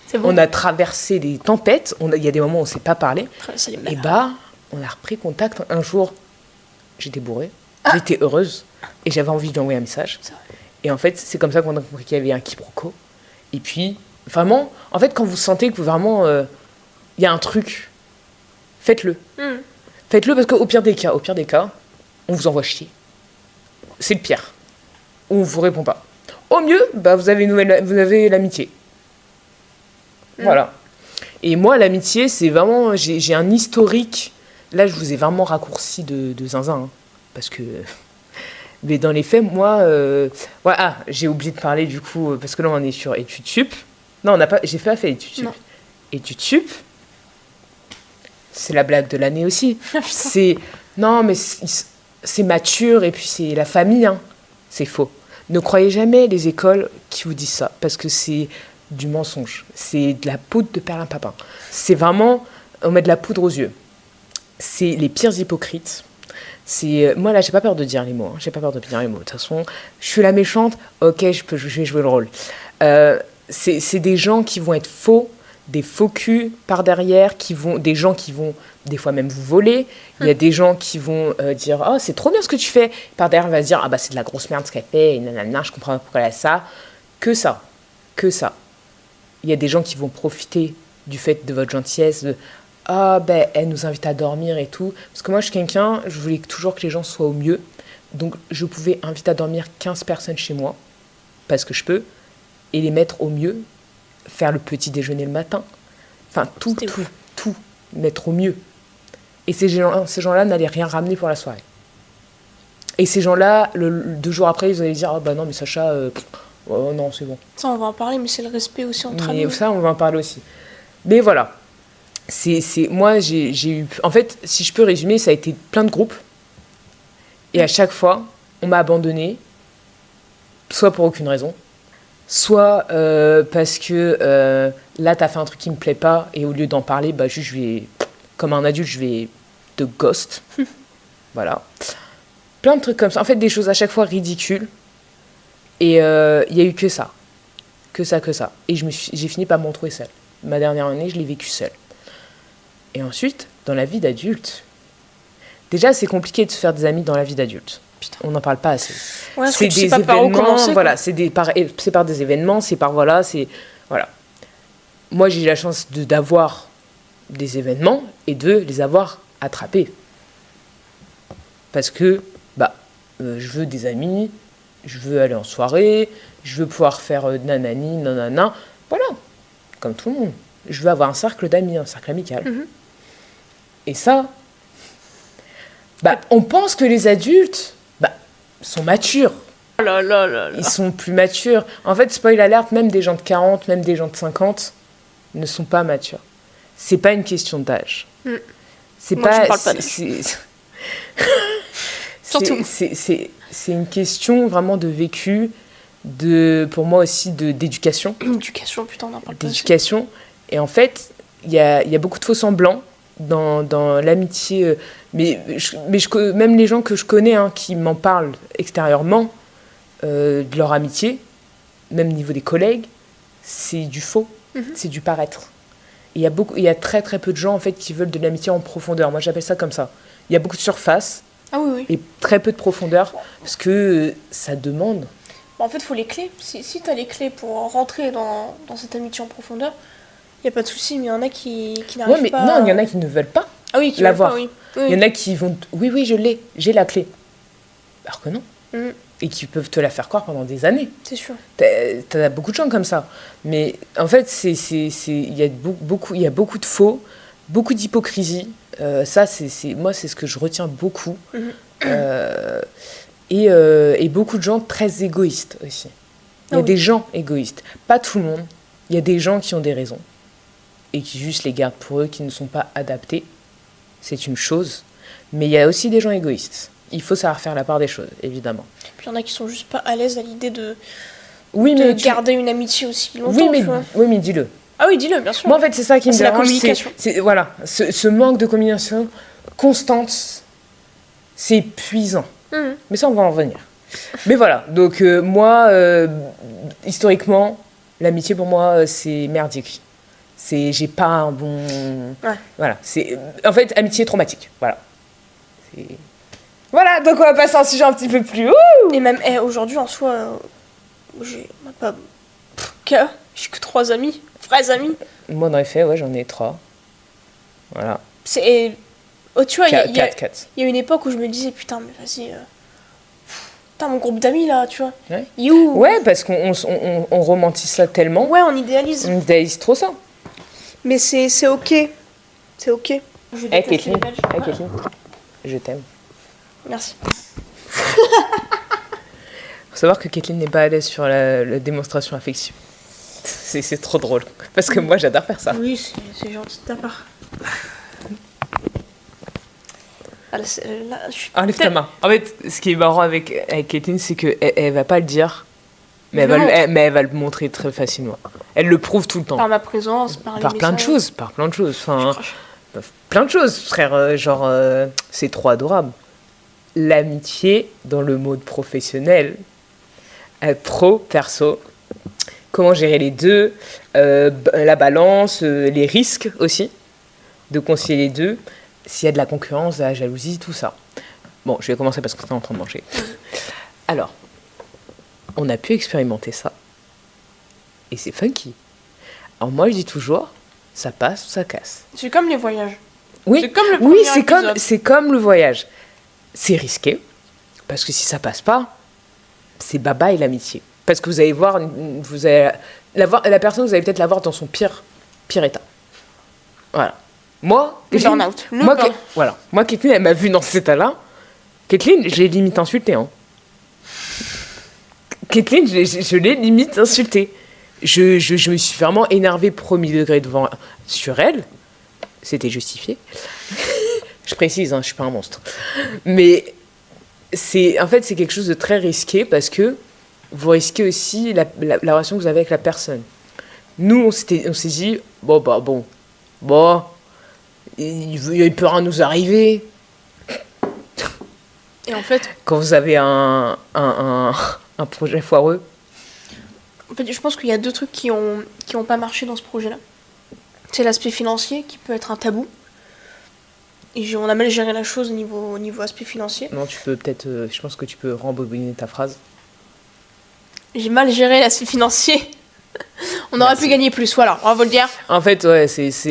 C'est bon. On a traversé des tempêtes. Il y a des moments où on ne s'est pas parlé. Et bah, on a repris contact. Un jour, j'étais bourrée, j'étais heureuse et j'avais envie de lui envoyer un message. Et en fait, c'est comme ça qu'on a compris qu'il y avait un quiproquo. Et puis, vraiment, en fait, quand vous sentez que vraiment, il y a un truc, faites-le. Faites-le parce qu'au pire des cas, on vous envoie chier. C'est le pire. Ou on vous répond pas. Au mieux, bah, vous avez l'amitié. Voilà. Et moi, l'amitié, c'est vraiment... J'ai un historique. Là, je vous ai vraiment raccourci de zinzin. Hein, parce que... Mais dans les faits, moi... Ouais, j'ai oublié de parler, du coup, parce que là, on est sur études sup. Non, j'ai pas fait études sup. Non. Études sup, c'est la blague de l'année aussi. Non, mais c'est mature, et puis c'est la famille. Hein. C'est faux. Ne croyez jamais les écoles qui vous disent ça, parce que c'est du mensonge. C'est de la poudre de perlimpinpin. C'est vraiment... On met de la poudre aux yeux. C'est les pires hypocrites. Moi, là, j'ai pas peur de dire les mots. Hein. J'ai pas peur de dire les mots. De toute façon, je suis la méchante. Ok, je vais jouer le rôle. C'est des gens qui vont être faux, des faux culs par derrière, des gens qui vont des fois même vous voler. Il y a des gens qui vont dire « Oh, c'est trop bien ce que tu fais !» Par derrière, on va se dire « Ah bah, c'est de la grosse merde ce qu'elle fait, et nanana, je comprends pas pourquoi elle a ça. » Que ça. Il y a des gens qui vont profiter du fait de votre gentillesse, de « Ah, ben, elle nous invite à dormir et tout. » Parce que moi, je suis quelqu'un, je voulais toujours que les gens soient au mieux. Donc, je pouvais inviter à dormir 15 personnes chez moi, parce que je peux, et les mettre au mieux, faire le petit déjeuner le matin. Enfin, tout, mettre au mieux. Et ces gens-là n'allaient rien ramener pour la soirée. Et ces gens-là, 2 jours après, ils allaient dire « Ah, bah non, mais Sacha, oh, non, c'est bon. » Ça, on va en parler, mais c'est le respect aussi entre amis. Mais ça, on va en parler aussi. Mais voilà. Moi, j'ai eu... En fait, si je peux résumer, ça a été plein de groupes. Et à chaque fois, on m'a abandonnée, soit pour aucune raison, soit parce que là, t'as fait un truc qui me plaît pas, et au lieu d'en parler, bah, juste, comme un adulte, je vais te ghost. Voilà. Plein de trucs comme ça. En fait, des choses à chaque fois ridicules. Et il y a eu que ça. Que ça. Et j'ai fini par m'en trouver seule. Ma dernière année, je l'ai vécue seule. Et ensuite, dans la vie d'adulte, déjà, c'est compliqué de se faire des amis dans la vie d'adulte. Putain. On n'en parle pas assez. Ouais, c'est des pas par où événements, commencer, voilà, c'est par des événements, voilà. Moi, j'ai eu la chance d'avoir des événements et de les avoir attrapés. Parce que, je veux des amis, je veux aller en soirée, je veux pouvoir faire nanani, nanana. Voilà, comme tout le monde. Je veux avoir un cercle d'amis, un cercle amical. Mhm. Et ça, on pense que les adultes sont matures. Oh là là là là. Ils sont plus matures. En fait, spoil alert, même des gens de 40, même des gens de 50 ne sont pas matures. C'est pas une question d'âge. Mm. C'est Moi, pas. je parle pas d'âge. Surtout. C'est une question vraiment de vécu, pour moi aussi d'éducation. Éducation, putain, on en parle pas. D'éducation. Et en fait, il y a beaucoup de faux semblants dans l'amitié. Même les gens que je connais, qui m'en parlent extérieurement de leur amitié, même au niveau des collègues, c'est du faux, c'est du paraître. Il y a très très peu de gens en fait qui veulent de l'amitié en profondeur. Moi, j'appelle ça comme ça. Il y a beaucoup de surface et très peu de profondeur parce que ça demande. En fait, il faut les clés. Si tu as les clés pour rentrer dans cette amitié en profondeur, il n'y a pas de souci, mais il y en a qui n'arrivent pas. Non, il y en a qui ne veulent pas l'avoir. Oui. Il y en a qui vont... Oui, je l'ai, j'ai la clé. Alors que non. Et qui peuvent te la faire croire pendant des années. C'est sûr. T'as beaucoup de gens comme ça. Mais en fait, il y a beaucoup de faux, beaucoup d'hypocrisie. Moi, c'est ce que je retiens beaucoup. Et beaucoup de gens très égoïstes aussi. Il y a des gens égoïstes. Pas tout le monde. Il y a des gens qui ont des raisons. Et qui juste les gardent pour eux, qui ne sont pas adaptés. C'est une chose. Mais il y a aussi des gens égoïstes. Il faut savoir faire la part des choses, évidemment. Puis il y en a qui sont juste pas à l'aise à l'idée de garder une amitié aussi longtemps. Oui, mais dis-le. Ah oui, dis-le, bien sûr. Moi, en fait, c'est ça qui me dérange. La communication. Voilà, ce manque de communication constante, c'est épuisant. Mais ça, on va en revenir. Mais voilà, donc moi, historiquement, l'amitié pour moi, c'est merdique. J'ai pas un bon... Ouais. Voilà, en fait, amitié traumatique, voilà. Voilà, donc on va passer à un sujet un petit peu plus... Et même aujourd'hui, en soi, j'ai que 3 amis, vrais amis. Moi, dans les faits, ouais, j'en ai 3. Voilà. Tu vois, il y a une époque où je me disais, putain, mais vas-y... Putain, mon groupe d'amis, là, tu vois. Ouais, ouais, parce qu'on romantise ça tellement. Ouais, on idéalise. On idéalise trop ça. Mais c'est ok. C'est ok. Kathleen, je t'aime. Merci. Faut savoir que Kathleen n'est pas à l'aise sur la démonstration affective. C'est trop drôle. Parce que moi, j'adore faire ça. Oui, c'est gentil de ta part. Enlève ta main. En fait, ce qui est marrant avec Kathleen, c'est qu'elle va pas le dire, mais elle va le montrer très facilement. Elle le prouve tout le temps. Par ma présence, par plein de choses. Enfin, plein de choses, frère. C'est trop adorable. L'amitié, dans le mode professionnel, pro, perso, comment gérer les deux, la balance, les risques aussi, de concilier les deux, s'il y a de la concurrence, de la jalousie, tout ça. Bon, je vais commencer parce que tu es en train de manger. Alors, on a pu expérimenter ça, et c'est funky. Alors moi, je dis toujours, ça passe ou ça casse. C'est comme les voyages. Oui, c'est comme le premier épisode. C'est comme le voyage. C'est risqué, parce que si ça passe pas, c'est bye-bye l'amitié. Parce que vous allez voir, la personne, vous allez peut-être la voir dans son pire état. Voilà. Moi, burn-out. Moi, Kathleen, elle m'a vu dans cet état-là. Kathleen, je l'ai limite insultée. Kathleen, je l'ai limite insultée. Je me suis vraiment énervée premier degré sur elle. C'était justifié. Je précise, je suis pas un monstre. Mais en fait, c'est quelque chose de très risqué parce que vous risquez aussi la relation que vous avez avec la personne. Nous, on s'est dit, bon, Il peut rien nous arriver. Et en fait, Quand vous avez un projet foireux. je pense qu'il y a 2 trucs qui ont pas marché dans ce projet-là. C'est l'aspect financier qui peut être un tabou. Et on a mal géré la chose au niveau aspect financier. Non, tu peux peut-être... je pense que tu peux rembobiner ta phrase. J'ai mal géré l'aspect financier. On aurait pu gagner plus, voilà, on va vous le dire. En fait, ouais,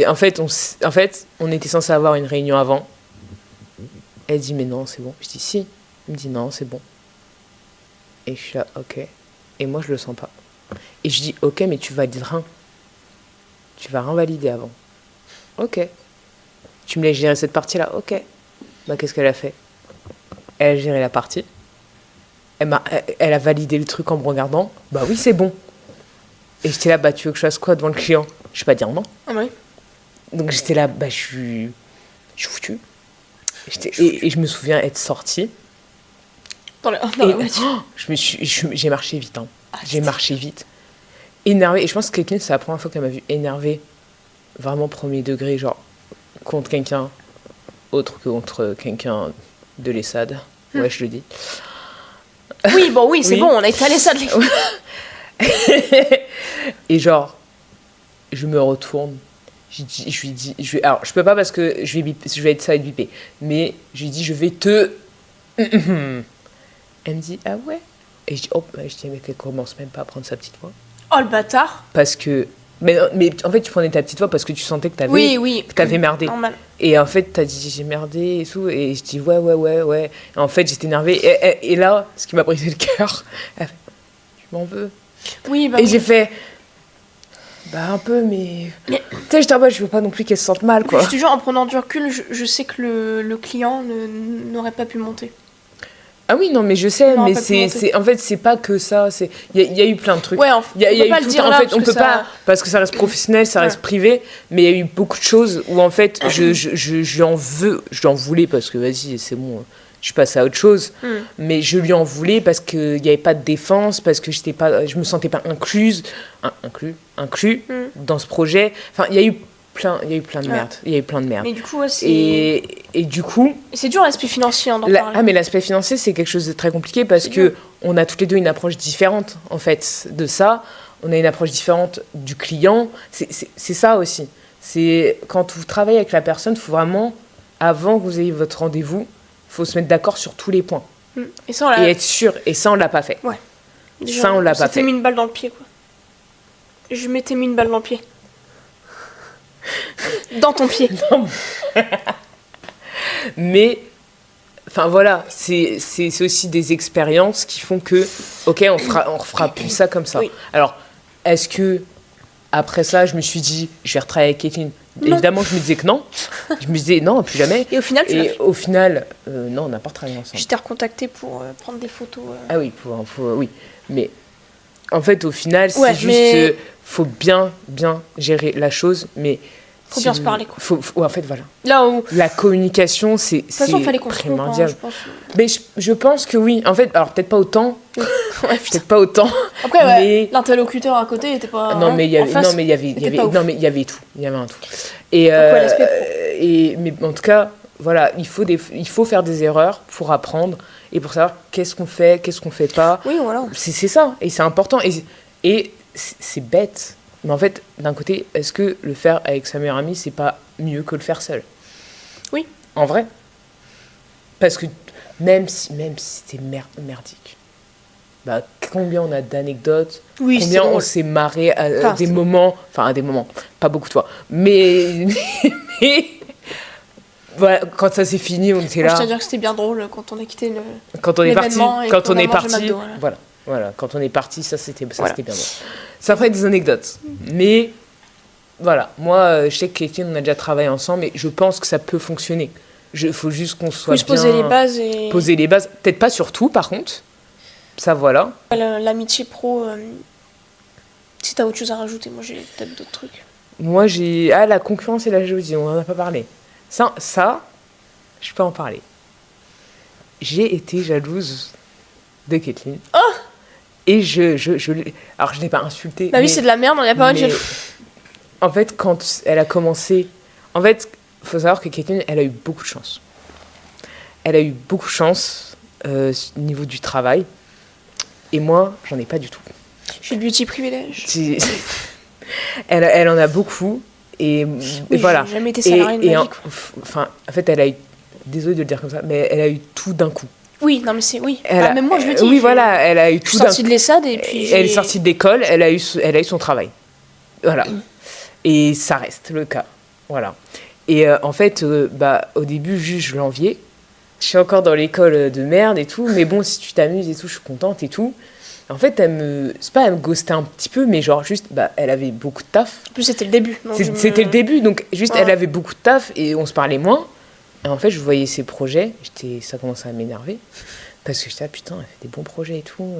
en fait, on était censé avoir une réunion avant. Elle dit, mais non, c'est bon. Je dis, si. Elle me dit, non, c'est bon. Et je suis là, ok. Et moi, je le sens pas. Et je dis, ok, mais tu valides rien. Tu vas rien valider avant. Ok. Tu me laisses gérer cette partie-là. Ok. Bah, qu'est-ce qu'elle a fait? Elle a géré la partie. Elle a validé le truc en me regardant. Bah oui, c'est bon. Et j'étais là, bah tu veux que je fasse quoi devant le client? Je vais pas dire non. Ah oui. Donc j'étais là, bah je suis foutu. Et je me souviens être sortie. Dans la Et voiture. j'ai marché vite. Hein. J'ai marché vite. Énervée. Et je pense que Caitlin, c'est la première fois qu'elle m'a vu énervée. Vraiment premier degré, genre contre quelqu'un autre que contre quelqu'un de l'ESSAD. Ouais, je le dis. Oui, bon, oui, c'est bon, on a étalé ça de l'équipe. Et genre, je me retourne. Je lui dis, alors, je peux pas parce que ça va être bipé. Mais je lui dis, je vais te. Elle me dit, ah ouais? Et je dis, oh, bah, je dis, mais qu'elle commence même pas à prendre sa petite voix. Oh le bâtard. Parce que. Mais en fait, tu prenais ta petite voix parce que tu sentais que t'avais merdé. Normal. Et en fait, t'as dit, j'ai merdé et tout. Et je dis, ouais. Et en fait, j'étais énervée. Et là, ce qui m'a brisé le cœur, elle fait, tu m'en veux? Oui, bah. Et j'ai fait. Bah, un peu, mais. Tu sais, j'étais en mode, je veux pas non plus qu'elle se sente mal, quoi. Je te jure, en prenant du recul, je sais que le client n'aurait pas pu monter. Ah oui, non, mais je sais, Non, mais pas pu monter. en fait, c'est pas que ça. Il y a eu plein de trucs. Ouais, Il y a peut eu pas le tout dire en là, fait, parce on que peut ça- pas, parce que ça reste professionnel, ça reste privé, mais il y a eu beaucoup de choses où en fait, je lui en voulais parce que vas-y, c'est bon, je passe à autre chose, mais je lui en voulais parce qu'il n'y avait pas de défense, parce que je me sentais pas inclus dans ce projet. Enfin, il y a eu plein de merde. Il y a eu plein de merde. Mais du coup, ouais, Et du coup. c'est dur l'aspect financier hein, d'en parler. Ah, mais l'aspect financier, c'est quelque chose de très compliqué parce que on a toutes les deux une approche différente, en fait, de ça. On a une approche différente du client. C'est ça aussi. C'est quand vous travaillez avec la personne, il faut vraiment, avant que vous ayez votre rendez-vous, il faut se mettre d'accord sur tous les points. Et ça, on l'a. Et être sûr. Et ça, on l'a pas fait. Ouais. Déjà, Ça, on l'a pas s'était fait. mis une balle dans le pied, quoi. Je m'étais mis une balle dans le pied. Dans ton pied. Mais, enfin voilà, c'est aussi des expériences qui font que, ok, on refera plus ça comme ça. Oui. Alors, est-ce que, après ça, je me suis dit, je vais retravailler avec Caitlin? Évidemment, je me disais que non. Je me disais non, plus jamais. Et au final, tu l'as fait. Au final, non, on n'a pas retravaillé ensemble. Je t'ai recontacté pour prendre des photos. Ah oui, oui. Mais en fait, au final, Ouais, c'est juste, mais- faut bien gérer la chose, mais Faut bien se parler, quoi. en fait, voilà. Là où. La communication, c'est De toute façon, il fallait qu'on se trompe, hein, primordial. je pense. Mais je pense que oui. En fait, alors peut-être pas autant. Ouais, putain. Peut-être pas autant. Après, ouais, mais- l'interlocuteur à côté était pas. Non, mais il y avait, en face, non, mais il y avait, était pas ouf. non, mais il y avait tout. Il y avait un tout. Et, quoi, l'aspect mais en tout cas, voilà, il faut faire des erreurs pour apprendre et pour savoir qu'est-ce qu'on fait pas. Oui, voilà. C'est ça. Et c'est important. Et c'est bête. Mais en fait, d'un côté, est-ce que le faire avec sa meilleure amie, c'est pas mieux que le faire seul? Oui. En vrai. Parce que même si c'était merdique, bah, combien on a d'anecdotes, Oui, c'est combien on drôle. s'est marré à Enfin, des c'est- moments, pas beaucoup de fois, mais voilà, quand ça s'est fini, on était Moi, je là. tiens à dire que c'était bien drôle quand on a quitté le. Quand on est parti, l'événement et quand qu'on on a est mangé parti, McDo, voilà, quand on est parti, ça c'était Voilà. bien drôle. Ça ferait des anecdotes, mais voilà, moi je sais que Caitlin, on a déjà travaillé ensemble, et je pense que ça peut fonctionner. Il faut juste qu'on soit Faut se bien poser les bases et. poser les bases, peut-être pas sur tout par contre. Ça voilà. L'amitié pro. Si t'as autre chose à rajouter, moi j'ai peut-être d'autres trucs. Moi j'ai la concurrence et la jalousie, on en a pas parlé. Ça je peux en parler. J'ai été jalouse de Caitlin. Oh Et alors je l'ai pas insultée. La vie c'est de la merde, on n'y a pas de mais en fait, quand elle a commencé... En fait, faut savoir que Caitlin, elle a eu beaucoup de chance. Elle a eu beaucoup de chance au niveau du travail. Et moi, j'en ai pas du tout. J'ai le beauty privilège. Elle en a beaucoup. Et voilà. J'ai jamais été salariée de ma vie, enfin, en fait, elle a eu... Désolée de le dire comme ça, mais elle a eu tout d'un coup. Oui, non mais c'est... Oui. Même moi, je le dis. Oui, voilà, elle a eu tout d'un coup. Je suis sortie de l'ESSAD et puis elle est sortie de l'école, elle a eu son travail. Voilà. Et ça reste le cas. Voilà. Et en fait, au début, juste, je l'enviais. Je suis encore dans l'école de merde et tout, mais bon, si tu t'amuses et tout, je suis contente et tout. En fait, elle me ghostait un petit peu, mais genre juste, elle avait beaucoup de taf. En plus, c'était le début. C'était le début, donc juste, elle avait beaucoup de taf et on se parlait moins. Et en fait, je voyais ses projets, ça commençait à m'énerver, parce que j'étais, putain, elle fait des bons projets et tout.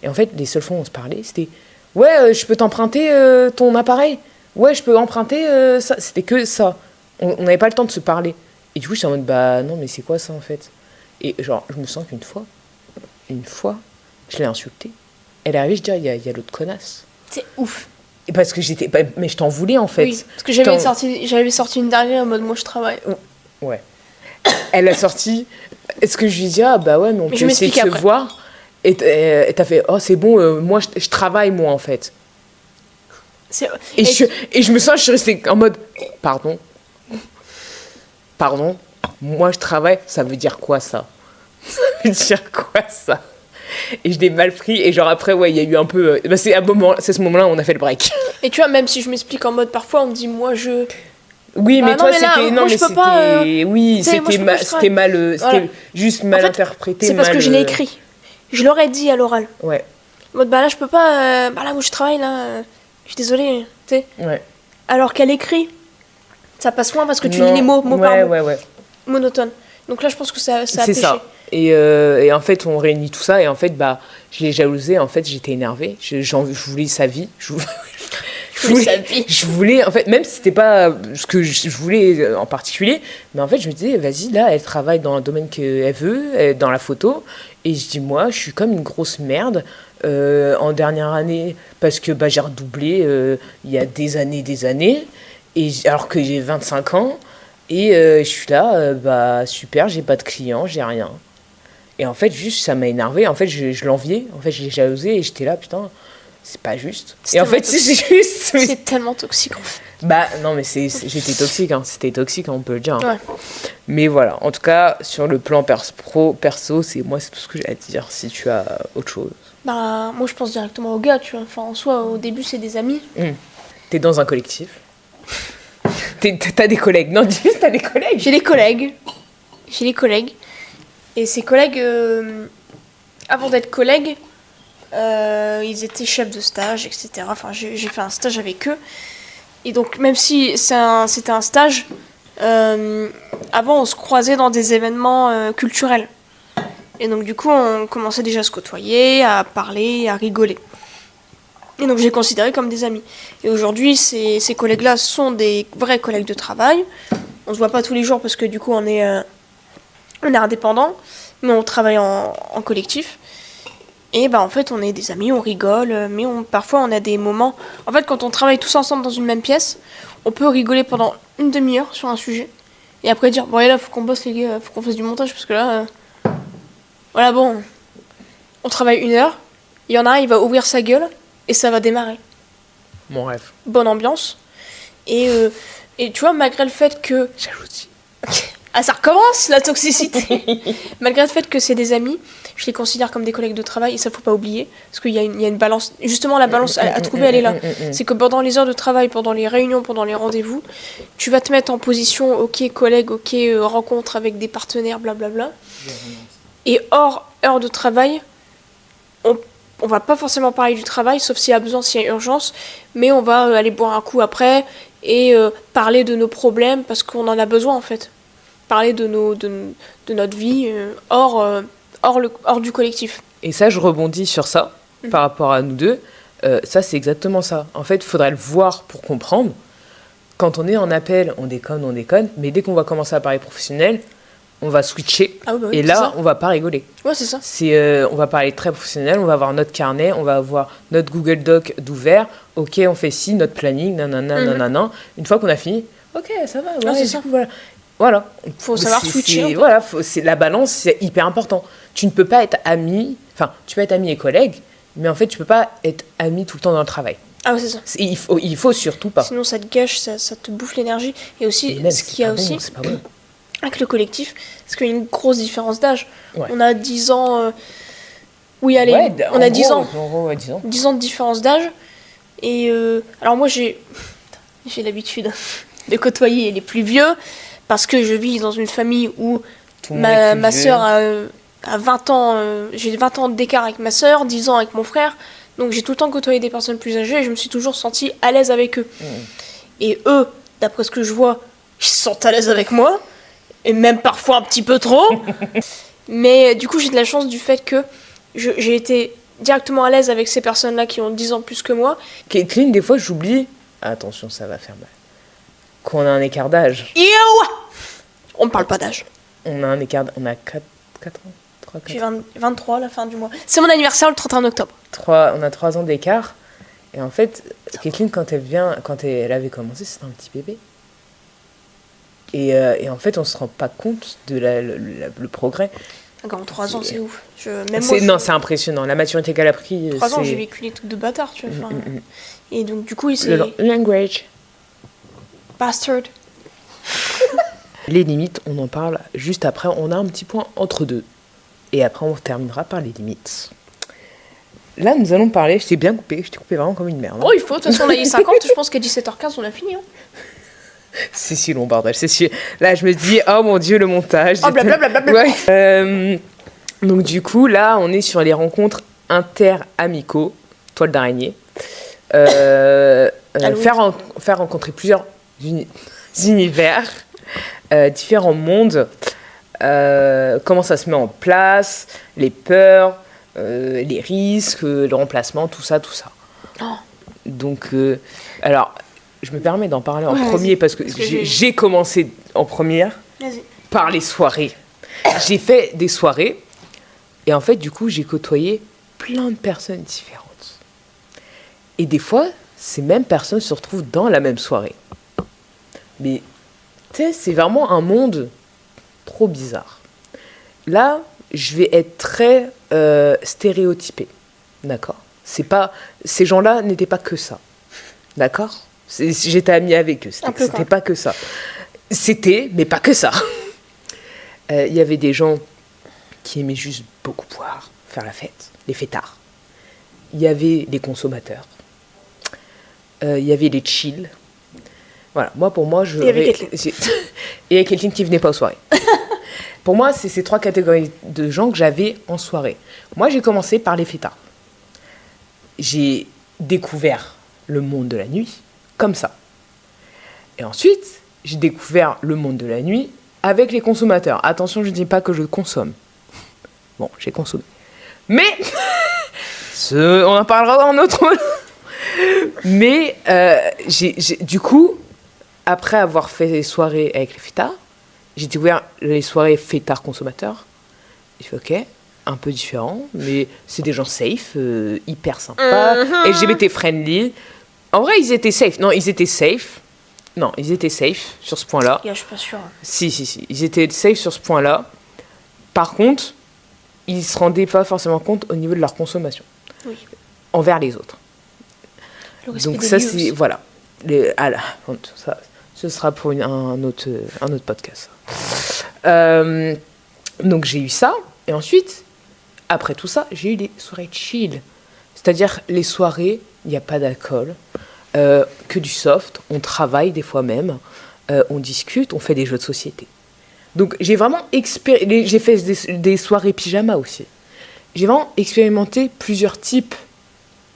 Et en fait, les seules fois où on se parlait, c'était, ouais, je peux t'emprunter ton appareil. Ouais, je peux emprunter ça. C'était que ça. On n'avait pas le temps de se parler. Et du coup, j'étais en mode, non, mais c'est quoi ça, en fait? Et genre, je me sens qu'une fois, je l'ai insultée. Elle est arrivée, je dis, il y a l'autre connasse. C'est ouf. Et parce que mais je t'en voulais, en fait. Oui, parce que j'avais sorti une dernière en mode, moi, je travaille. Ouais. Elle a sorti. Est-ce que je lui dis, ouais, mais on peut essayer de se voir. Et t'as fait, c'est bon, moi, je travaille, moi, en fait. Et je me sens, je suis restée en mode, pardon, moi, je travaille, ça veut dire quoi, ça? Ça veut dire quoi, ça? Et je l'ai mal pris, et genre après, ouais, il y a eu un peu... c'est ce moment-là où on a fait le break. Et tu vois, même si je m'explique en mode, parfois, on me dit, moi, je... Oui, mais toi, c'était... Non, mais c'était... Pas, oui, c'était mal... C'était juste mal interprété. C'est parce que je l'ai écrit. Je l'aurais dit à l'oral. Ouais. En mode, là, je peux pas... là où je travaille, là... je suis désolée, tu sais. Ouais. Alors qu'elle écrit, ça passe moins parce que tu lis les mots par mot. Ouais. Monotone. Donc là, je pense que ça a c'est péché. Ça. Et en fait, on réunit tout ça, et en fait, je l'ai jalousée, en fait, j'étais énervée. Je voulais sa vie. Je voulais, en fait, même si c'était pas ce que je voulais en particulier, mais en fait, je me disais, vas-y, là, elle travaille dans le domaine qu'elle veut, dans la photo, et je dis, moi, je suis comme une grosse merde en dernière année, parce que j'ai redoublé il y a des années, et alors que j'ai 25 ans, et je suis là, super, j'ai pas de clients, j'ai rien. Et en fait, juste, ça m'a énervé. En fait, je l'enviais. En fait, je l'ai jalousé et j'étais là, putain, c'est pas juste. Et en fait, c'est juste... C'est tellement toxique, en fait. Non, mais j'étais toxique, hein. C'était toxique, hein, on peut le dire. Ouais. Mais voilà, en tout cas, sur le plan perso, c'est tout ce que j'ai à dire, si tu as autre chose. Moi, je pense directement aux gars, tu vois. Enfin, en soi, au début, c'est des amis. T'es dans un collectif. T'as des collègues. Non, dis juste, t'as des collègues. J'ai des collègues. Et ces collègues, avant d'être collègues, ils étaient chefs de stage, etc. Enfin, j'ai fait un stage avec eux. Et donc, même si c'était un stage, avant, on se croisait dans des événements culturels. Et donc, du coup, on commençait déjà à se côtoyer, à parler, à rigoler. Et donc, je les considérais comme des amis. Et aujourd'hui, ces collègues-là sont des vrais collègues de travail. On se voit pas tous les jours parce que, du coup, on est indépendant, mais on travaille en collectif. Et en fait, on est des amis, on rigole, mais parfois, on a des moments... En fait, quand on travaille tous ensemble dans une même pièce, on peut rigoler pendant une demi-heure sur un sujet. Et après dire, bon, et là, faut qu'on bosse, les gars, faut qu'on fasse du montage, parce que là... Voilà, bon, on travaille 1 heure, il y en a un, il va ouvrir sa gueule, et ça va démarrer. Mon rêve. Bonne ambiance. Et tu vois, malgré le fait que... Jalousie. Ça recommence, la toxicité. Malgré le fait que c'est des amis, je les considère comme des collègues de travail, et ça, faut pas oublier. Parce qu'il y a une balance... Justement, la balance à trouver, elle est là. C'est que pendant les heures de travail, pendant les réunions, pendant les rendez-vous, tu vas te mettre en position, ok, collègue, ok, rencontre avec des partenaires, blablabla. Et hors heure de travail, on va pas forcément parler du travail, sauf s'il y a besoin, s'il y a urgence, mais on va aller boire un coup après et parler de nos problèmes parce qu'on en a besoin en fait. Parler de notre vie hors du collectif. Et ça, je rebondis sur ça par rapport à nous deux. Ça, c'est exactement ça. En fait, il faudrait le voir pour comprendre. Quand on est en appel, on déconne, mais dès qu'on va commencer à parler professionnel, on va switcher, et là, on va pas rigoler. Ouais, c'est ça. On va parler très professionnel, on va avoir notre carnet, on va avoir notre Google Doc d'ouvert, ok, on fait ci, notre planning, nanana. Une fois qu'on a fini, ok, ça va. Ah, Ouais, c'est du ça. coup, voilà. Faut savoir switcher, en fait. Voilà, c'est la balance, c'est hyper important. Tu ne peux pas être ami, enfin, tu peux être ami et collègue, mais en fait, tu peux pas être ami tout le temps dans le travail. Ah, ouais, c'est ça. Il faut surtout pas. Sinon, ça te gâche, ça te bouffe l'énergie. Et aussi, Et même, ce c'est qu'il y a pas bon, aussi c'est pas bon. avec le collectif, c'est qu'il y a une grosse différence d'âge. Ouais. On a 10 ans. Oui, allez, Ouais, on a 10 ans. En gros, ouais, 10 ans. 10 ans de différence d'âge. Et alors, moi, j'ai l'habitude de côtoyer les plus vieux parce que je vis dans une famille où Tout le monde est plus ma vieux. sœur a 20 ans. J'ai 20 ans d'écart avec ma sœur, 10 ans avec mon frère. Donc, j'ai tout le temps côtoyé des personnes plus âgées et je me suis toujours sentie à l'aise avec eux. Et eux, d'après ce que je vois, ils se sentent à l'aise avec moi. Et même parfois un petit peu trop. Mais du coup, j'ai de la chance du fait que j'ai été directement à l'aise avec ces personnes-là qui ont 10 ans plus que moi. Caitlin, des fois, j'oublie. Attention, ça va faire mal. Qu'on a un écart d'âge. Yo, on ne parle pas d'âge. On a un écart. On a 4 ans. 3, 4 J'ai 23 à la fin du mois. C'est mon anniversaire le 31 octobre. on a 3 ans d'écart. Et en fait, Caitlin, quand elle avait commencé, c'était un petit bébé. Et en fait, on se rend pas compte de le progrès. Quand 3 ans, c'est ouf. Même C'est, moi, non, c'est impressionnant. La maturité qu'elle a pris. 3 ans, c'est... j'ai vécu des trucs de bâtard, tu vois. Enfin, Et donc, du coup, il Le s'est... language. Bastard. Les limites, on en parle juste après. On a un petit point entre deux. Et après, on terminera par les limites. Là, nous allons parler. Je t'ai bien coupé. Je t'ai coupé vraiment comme une merde. Oh, il faut. De toute façon, on a eu 50. Je pense qu'à 17h15, on a fini. Hein. C'est si long, bordel. C'est si... Là, je me dis, oh mon Dieu, le montage. Oh, blablabla. Ouais. Donc, du coup, là, on est sur les rencontres inter-amicaux, toile d'araignée. Faire rencontrer plusieurs univers, différents mondes. Comment ça se met en place, les peurs, les risques, le remplacement, tout ça. Oh. Donc, alors, je me permets d'en parler en Ouais, premier parce que j'ai commencé en première par les soirées. J'ai fait des soirées et en fait, du coup, j'ai côtoyé plein de personnes différentes. Et des fois, ces mêmes personnes se retrouvent dans la même soirée. Mais, tu sais, c'est vraiment un monde trop bizarre. Là, je vais être très stéréotypée, d'accord ? C'est pas, ces gens-là n'étaient pas que ça, d'accord ? J'étais amie avec eux, c'était pas que ça. C'était, mais pas que ça. Il y avait des gens qui aimaient juste beaucoup boire, faire la fête, les fêtards. Il y avait les consommateurs. Il y avait les chill. Voilà, pour moi, Et il y avait Caitlin. Et il y avait quelqu'un qui venait pas aux soirées. Pour moi, c'est ces 3 catégories de gens que j'avais en soirée. Moi, j'ai commencé par les fêtards. J'ai découvert le monde de la nuit comme ça. Et ensuite, j'ai découvert le monde de la nuit avec les consommateurs. Attention, je ne dis pas que je consomme. Bon, j'ai consommé. Mais, on en parlera dans un autre moment. Mais, du coup, après avoir fait les soirées avec les fêtards, j'ai découvert les soirées fêtards consommateurs. J'ai fait ok, un peu différent, mais c'est des gens safe, hyper sympas, LGBT friendly. En vrai, ils étaient safe. Non, ils étaient safe sur ce point-là. Je suis pas sûre. Si, ils étaient safe sur ce point-là. Par contre, ils se rendaient pas forcément compte au niveau de leur consommation. Oui. Envers les autres. Donc ça, c'est... Voilà. Ça, ce sera pour un autre podcast. Donc, j'ai eu ça. Et ensuite, après tout ça, j'ai eu des soirées chill. C'est-à-dire les soirées, il n'y a pas d'alcool, que du soft. On travaille des fois même. On discute, on fait des jeux de société. Donc, j'ai vraiment j'ai fait des soirées pyjama aussi. J'ai vraiment expérimenté plusieurs types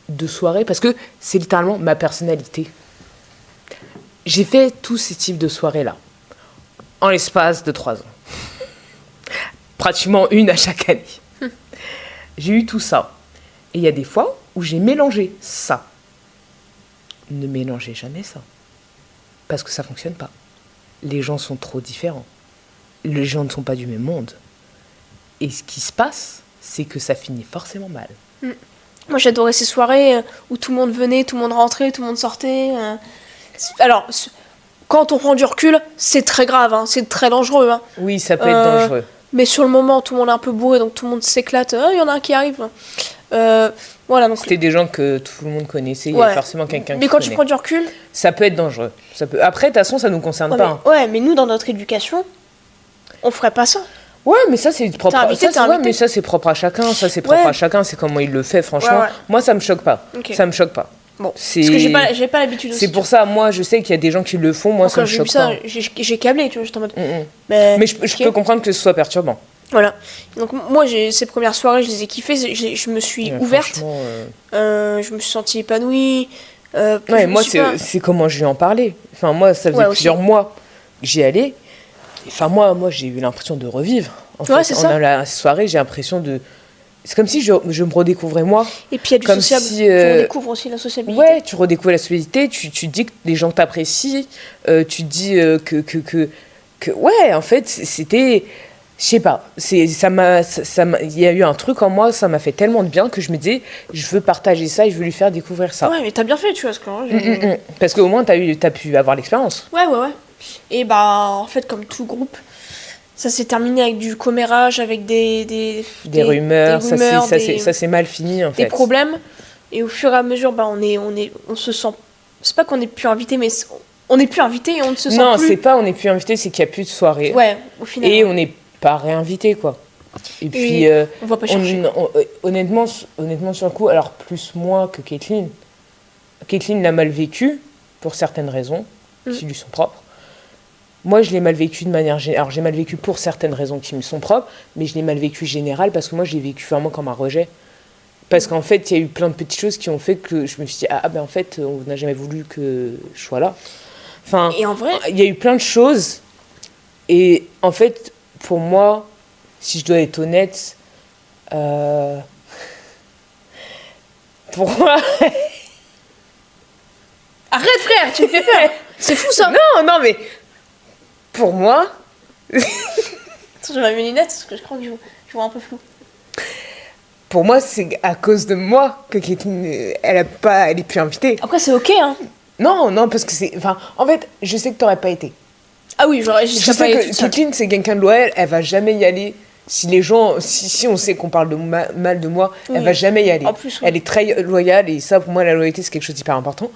de soirées parce que c'est littéralement ma personnalité. J'ai fait tous ces types de soirées-là en l'espace de 3 ans. Pratiquement une à chaque année. J'ai eu tout ça. Et il y a des fois où j'ai mélangé ça. Ne mélangez jamais ça. Parce que ça ne fonctionne pas. Les gens sont trop différents. Les gens ne sont pas du même monde. Et ce qui se passe, c'est que ça finit forcément mal. Moi, j'adorais ces soirées où tout le monde venait, tout le monde rentrait, tout le monde sortait. Alors, quand on prend du recul, c'est très grave, hein, c'est très dangereux. Hein. Oui, ça peut être dangereux. Mais sur le moment, tout le monde est un peu bourré, donc tout le monde s'éclate. Il y en a un qui arrive. Voilà, donc... C'était des gens que tout le monde connaissait, il y a forcément quelqu'un qui Mais quand connaît. tu prends du recul... Ça peut être dangereux. Après, de toute façon, ça nous concerne pas. Ouais, mais nous, dans notre éducation, on ferait pas ça. Ouais, mais ça, c'est propre. Mais ça, c'est propre à chacun. Ça, c'est propre à chacun. C'est comment il le fait, franchement. Ouais. Moi, ça me choque pas. Okay. Ça me choque pas. Bon, parce que j'ai pas l'habitude aussi. C'est pour ça, moi, je sais qu'il y a des gens qui le font. Moi, ça me choque pas. J'ai câblé, tu vois, j'étais en mode... Mais je peux comprendre que ce soit perturbant. Voilà. Donc moi, ces premières soirées, je les ai kiffées. Je me suis ouverte. Je me suis sentie épanouie. Moi, c'est comment je lui en parlais. Enfin, moi, ça faisait plusieurs mois que j'y allais. Enfin, moi, j'ai eu l'impression de revivre. En fait, dans la soirée, j'ai l'impression de... C'est comme si je me redécouvrais moi. Et puis il y a du sociable. Tu redécouvres aussi la sociabilité. Ouais, tu redécouvres la sociabilité. Tu dis que les gens t'apprécient. Tu dis que... Ouais, en fait, c'était... Je sais pas. Il y a eu un truc en moi, ça m'a fait tellement de bien que je me disais, je veux partager ça et je veux lui faire découvrir ça. Ouais, mais t'as bien fait, tu vois. Parce qu'au moins, t'as pu avoir l'expérience. Ouais. Et en fait, comme tout groupe, ça s'est terminé avec du commérage, avec des rumeurs. Ça c'est mal fini, en fait. Des problèmes. Et au fur et à mesure, on se sent... C'est pas qu'on n'est plus invité, mais on n'est plus invité et on ne se sent plus... Non, c'est pas on n'est plus invité, c'est qu'il n'y a plus de soirée. Ouais, au final. Et on n'est pas réinvité, quoi. Et puis, on va pas chercher. Honnêtement, sur le coup, alors plus moi que Caitlin. Caitlin l'a mal vécu, pour certaines raisons, qui lui sont propres. Moi, je l'ai mal vécu de manière générale. Alors, j'ai mal vécu pour certaines raisons qui me sont propres, mais je l'ai mal vécu général parce que moi, je l'ai vécu vraiment comme un rejet. Parce qu'en fait, il y a eu plein de petites choses qui ont fait que je me suis dit, en fait, on n'a jamais voulu que je sois là. Enfin, et en vrai, il y a eu plein de choses. Et en fait, pour moi, si je dois être honnête, pour moi... Arrête, frère, tu me fais peur. C'est fou, ça. Non, mais... Pour moi... Attends, je vais mes lunettes parce que je crois que je vois un peu flou. Pour moi, c'est à cause de moi que Caitlin, elle est plus invitée. Après, c'est ok, hein. Non, parce que c'est... Enfin, en fait, je sais que t'aurais pas été. Ah oui, je sais que Caitlin, c'est quelqu'un de loyal, elle va jamais y aller. Si les gens... Si on sait qu'on parle de mal de moi, elle va jamais y aller. En plus, Elle est très loyale, et ça, pour moi, la loyauté, c'est quelque chose d'hyper important.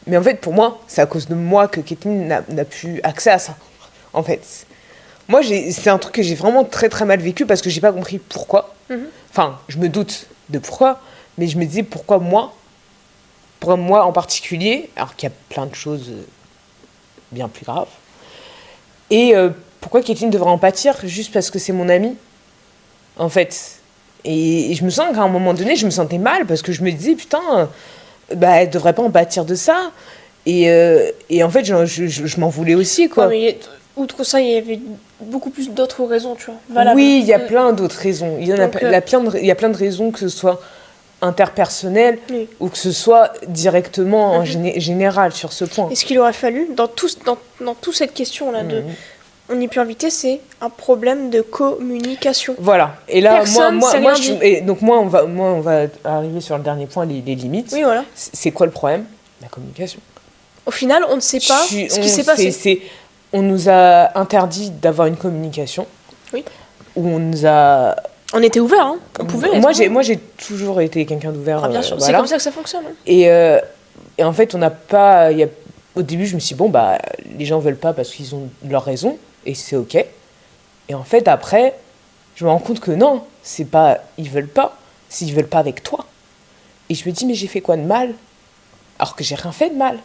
Mais en fait, pour moi, c'est à cause de moi que Caitlin n'a plus accès à ça. En fait, moi, c'est un truc que j'ai vraiment très très mal vécu parce que j'ai pas compris pourquoi. Enfin, je me doute de pourquoi, mais je me disais pourquoi moi en particulier, alors qu'il y a plein de choses bien plus graves. Et pourquoi Caitlin devrait en pâtir juste parce que c'est mon amie, en fait. Et je me sens qu'à un moment donné, je me sentais mal parce que je me disais putain, elle devrait pas en pâtir de ça. Et en fait, je m'en voulais aussi, quoi. Ouais, mais outre ça, il y avait beaucoup plus d'autres raisons, tu vois. Valables. Oui, il y a plein d'autres raisons. Il y a plein de raisons, que ce soit interpersonnel ou que ce soit directement en général sur ce point. Et ce qu'il aurait fallu, dans toute cette question-là de on n'est plus invité, c'est un problème de communication. Voilà. Et là, donc on va arriver sur le dernier point, les limites. Oui, voilà. C'est quoi le problème ? La communication. Au final, on ne sait pas ce qui s'est passé. On nous a interdit d'avoir une communication. Oui. Où on nous a... On était ouvert, hein. On pouvait. Moi, j'ai toujours été quelqu'un d'ouvert. Bien sûr, c'est comme ça que ça fonctionne. Hein. Et en fait, on n'a pas... Au début, je me suis dit, les gens veulent pas parce qu'ils ont leur raison, et c'est ok. Et en fait, après, je me rends compte que non, c'est pas... Ils veulent pas, s'ils veulent pas avec toi. Et je me dis, mais j'ai fait quoi de mal ? Alors que j'ai rien fait de mal.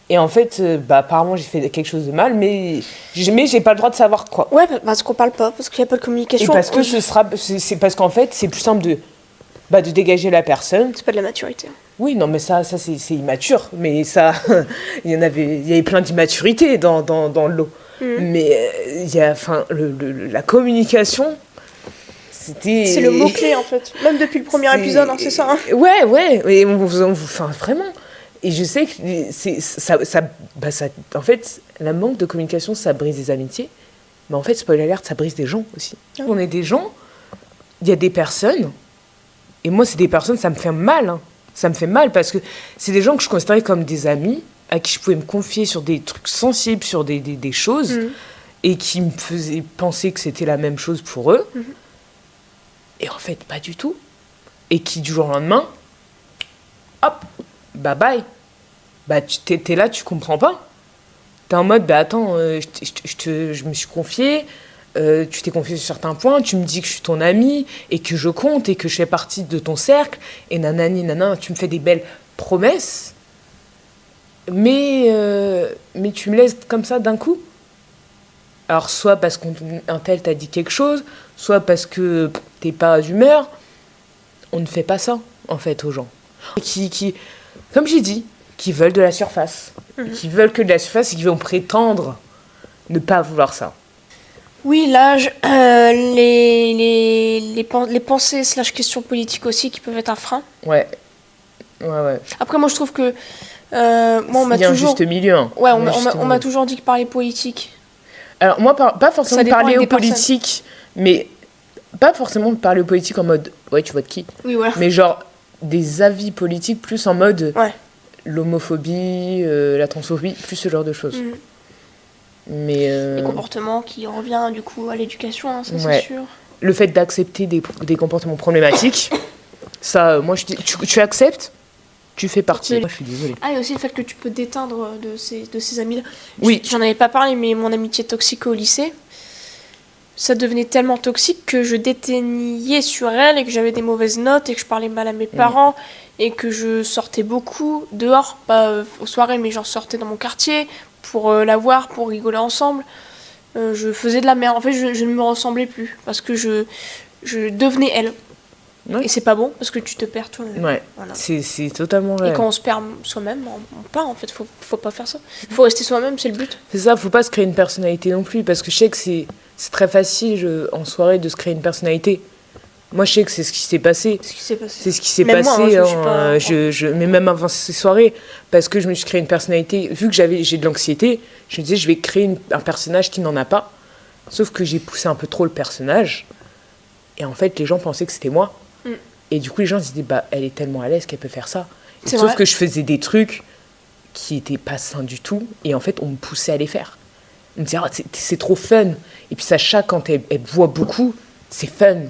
Et en fait, apparemment, j'ai fait quelque chose de mal, mais j'ai pas le droit de savoir quoi. Ouais, parce qu'on parle pas, parce qu'il n'y a pas de communication. Et parce que c'est parce qu'en fait, c'est plus simple de dégager la personne. C'est pas de la maturité. Oui, non, mais ça c'est immature. Mais ça, il y avait plein d'immaturité dans le lot. Mais la communication, c'était... C'est le mot-clé, en fait. Même depuis le premier épisode, hein, c'est ça. Hein. Ouais. Et vraiment... Et je sais que en fait, la manque de communication, ça brise des amitiés. Mais en fait, spoiler alert, ça brise des gens aussi. On est des gens, il y a des personnes, et moi, c'est des personnes, ça me fait mal. Hein. Ça me fait mal parce que c'est des gens que je considérais comme des amis, à qui je pouvais me confier sur des trucs sensibles, sur des choses, et qui me faisaient penser que c'était la même chose pour eux. Et en fait, pas du tout. Et qui, du jour au lendemain, hop, bye bye. Bah, t'es là, tu comprends pas. T'es en mode, bah attends, je me suis confiée, tu t'es confié sur certains points, tu me dis que je suis ton ami, et que je compte, et que je fais partie de ton cercle, et nanani, nanana, tu me fais des belles promesses, mais tu me laisses comme ça d'un coup. Alors, soit parce qu'un tel t'a dit quelque chose, soit parce que t'es pas d'humeur. On ne fait pas ça, en fait, aux gens. Qui comme j'ai dit, qui veulent de la surface. Qui veulent que de la surface et qui vont prétendre ne pas vouloir ça. Oui, l'âge, les pensées / questions politiques aussi qui peuvent être un frein. Ouais. Après, moi, je trouve que... moi, on m'a il y a toujours... un juste milieu. Hein. Ouais, on m'a toujours dit que parler politique... Alors, moi, pas forcément parler aux politiques, mais pas forcément parler aux politiques en mode « Ouais, tu votes qui ?» Oui, voilà. Mais genre, des avis politiques plus en mode ouais. L'homophobie, la transphobie, plus ce genre de choses. Mais les comportements qui revient du coup à l'éducation, hein, ça ouais. C'est sûr. Le fait d'accepter des comportements problématiques, ça, moi je dis, tu acceptes, tu fais partie. Moi je suis désolée. Ah, et aussi le fait que tu peux t'éteindre de ces amis-là. Oui. J'en avais pas parlé, mais mon amitié toxique au lycée, ça devenait tellement toxique que je déteignais sur elle et que j'avais des mauvaises notes et que je parlais mal à mes parents et que je sortais beaucoup dehors, pas aux soirées, mais j'en sortais dans mon quartier pour la voir, pour rigoler ensemble. Je faisais de la merde. En fait, je ne me ressemblais plus parce que je devenais elle. Ouais. Et c'est pas bon parce que tu te perds toi-même. Ouais, voilà. C'est totalement vrai. Et quand on se perd soi-même, on part en fait. Faut pas faire ça. Faut rester soi-même, c'est le but. C'est ça, faut pas se créer une personnalité non plus parce que je sais que c'est très facile en soirée de se créer une personnalité. Moi, je sais que c'est ce qui s'est passé. C'est ce qui s'est passé. Moi, mais même avant ces soirées, parce que je me suis créé une personnalité. Vu que j'ai de l'anxiété, je me disais, je vais créer un personnage qui n'en a pas. Sauf que j'ai poussé un peu trop le personnage. Et en fait, les gens pensaient que c'était moi. Et du coup, les gens se disaient, bah, elle est tellement à l'aise qu'elle peut faire ça. Sauf que je faisais des trucs qui n'étaient pas sains du tout. Et en fait, on me poussait à les faire. On me disait, oh, c'est trop fun. Et puis Sacha, quand elle boit beaucoup, c'est fun.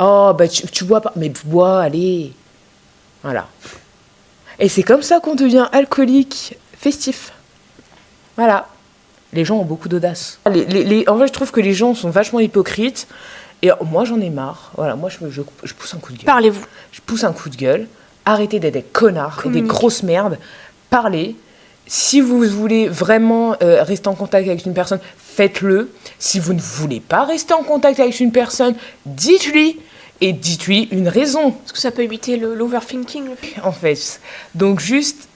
Oh, bah tu bois pas. Mais bois, allez. Voilà. Et c'est comme ça qu'on devient alcoolique festif. Voilà. Les gens ont beaucoup d'audace. En vrai, je trouve que les gens sont vachement hypocrites. Et moi, j'en ai marre. Voilà, moi, je pousse un coup de gueule. Parlez-vous. Je pousse un coup de gueule. Arrêtez d'être des connards, des grosses merdes. Parlez. Si vous voulez vraiment rester en contact avec une personne, faites-le. Si vous ne voulez pas rester en contact avec une personne, dites-lui. Et dites-lui une raison. Parce que ça peut éviter l'overthinking. En fait. Donc juste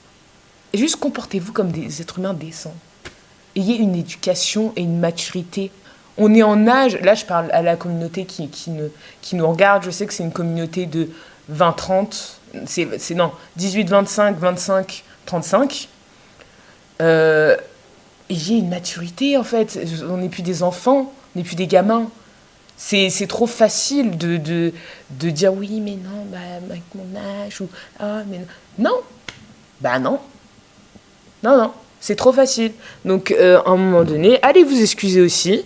comportez-vous comme des êtres humains décents. Ayez une éducation et une maturité. On est en âge, là je parle à la communauté qui nous regarde, je sais que c'est une communauté de 20-30, c'est non, 18-25, 25-35. Ayez une maturité en fait, on n'est plus des enfants, on n'est plus des gamins. C'est trop facile de dire oui mais non, bah, avec mon âge, ou ah mais non, bah non, c'est trop facile. Donc à un moment donné, allez vous excuser aussi.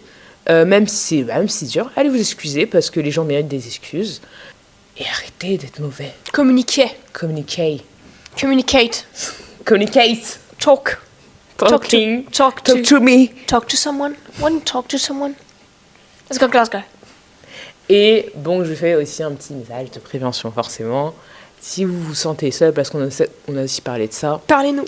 Même si c'est dur, allez vous excuser parce que les gens méritent des excuses. Et arrêtez d'être mauvais. Communiquez. Communicate. Talk to me. Talk to someone. Want to talk to someone. Let's go, Glasgow. Et bon, je fais aussi un petit message de prévention, forcément. Si vous vous sentez seul, parce qu'on a aussi parlé de ça. Parlez-nous.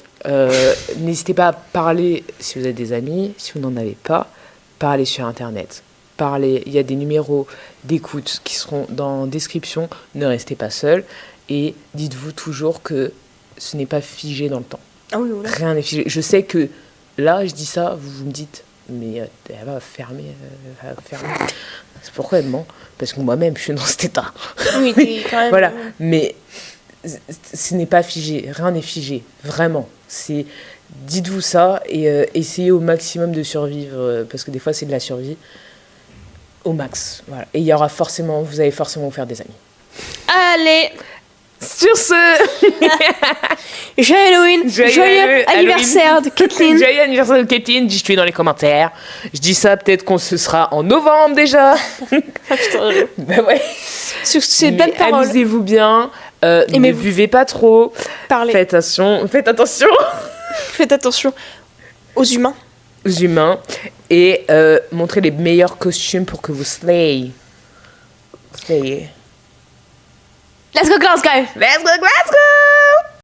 N'hésitez pas à parler si vous avez des amis, si vous n'en avez pas. Parlez sur Internet. Il y a des numéros d'écoute qui seront dans la description. Ne restez pas seul. Et dites-vous toujours que ce n'est pas figé dans le temps. Ah oui, voilà. Rien n'est figé. Je sais que là, je dis ça, vous me dites, mais elle va fermer. C'est pourquoi elle ment ? Parce que moi-même, je suis dans cet état. Oui, quand même. Voilà. Mais ce n'est pas figé. Rien n'est figé. Vraiment. Dites-vous ça et essayez au maximum de survivre, parce que des fois c'est de la survie, au max. Voilà. Et vous allez forcément vous faire des amis. Allez, sur ce, Joyeux Halloween, joyeux anniversaire de Kathleen. Joyeux anniversaire de Kathleen, dites-le dans les commentaires. Je dis ça, peut-être qu'on se sera en novembre déjà. Ah putain. Bah ouais. Sur ces belles paroles. Amusez-vous bien, ne buvez pas trop. Parlez. Faites attention. Faites attention aux humains. Aux humains. Et montrez les meilleurs costumes pour que vous slayez. Slayez. Let's go Glasgow. Let's go Glasgow.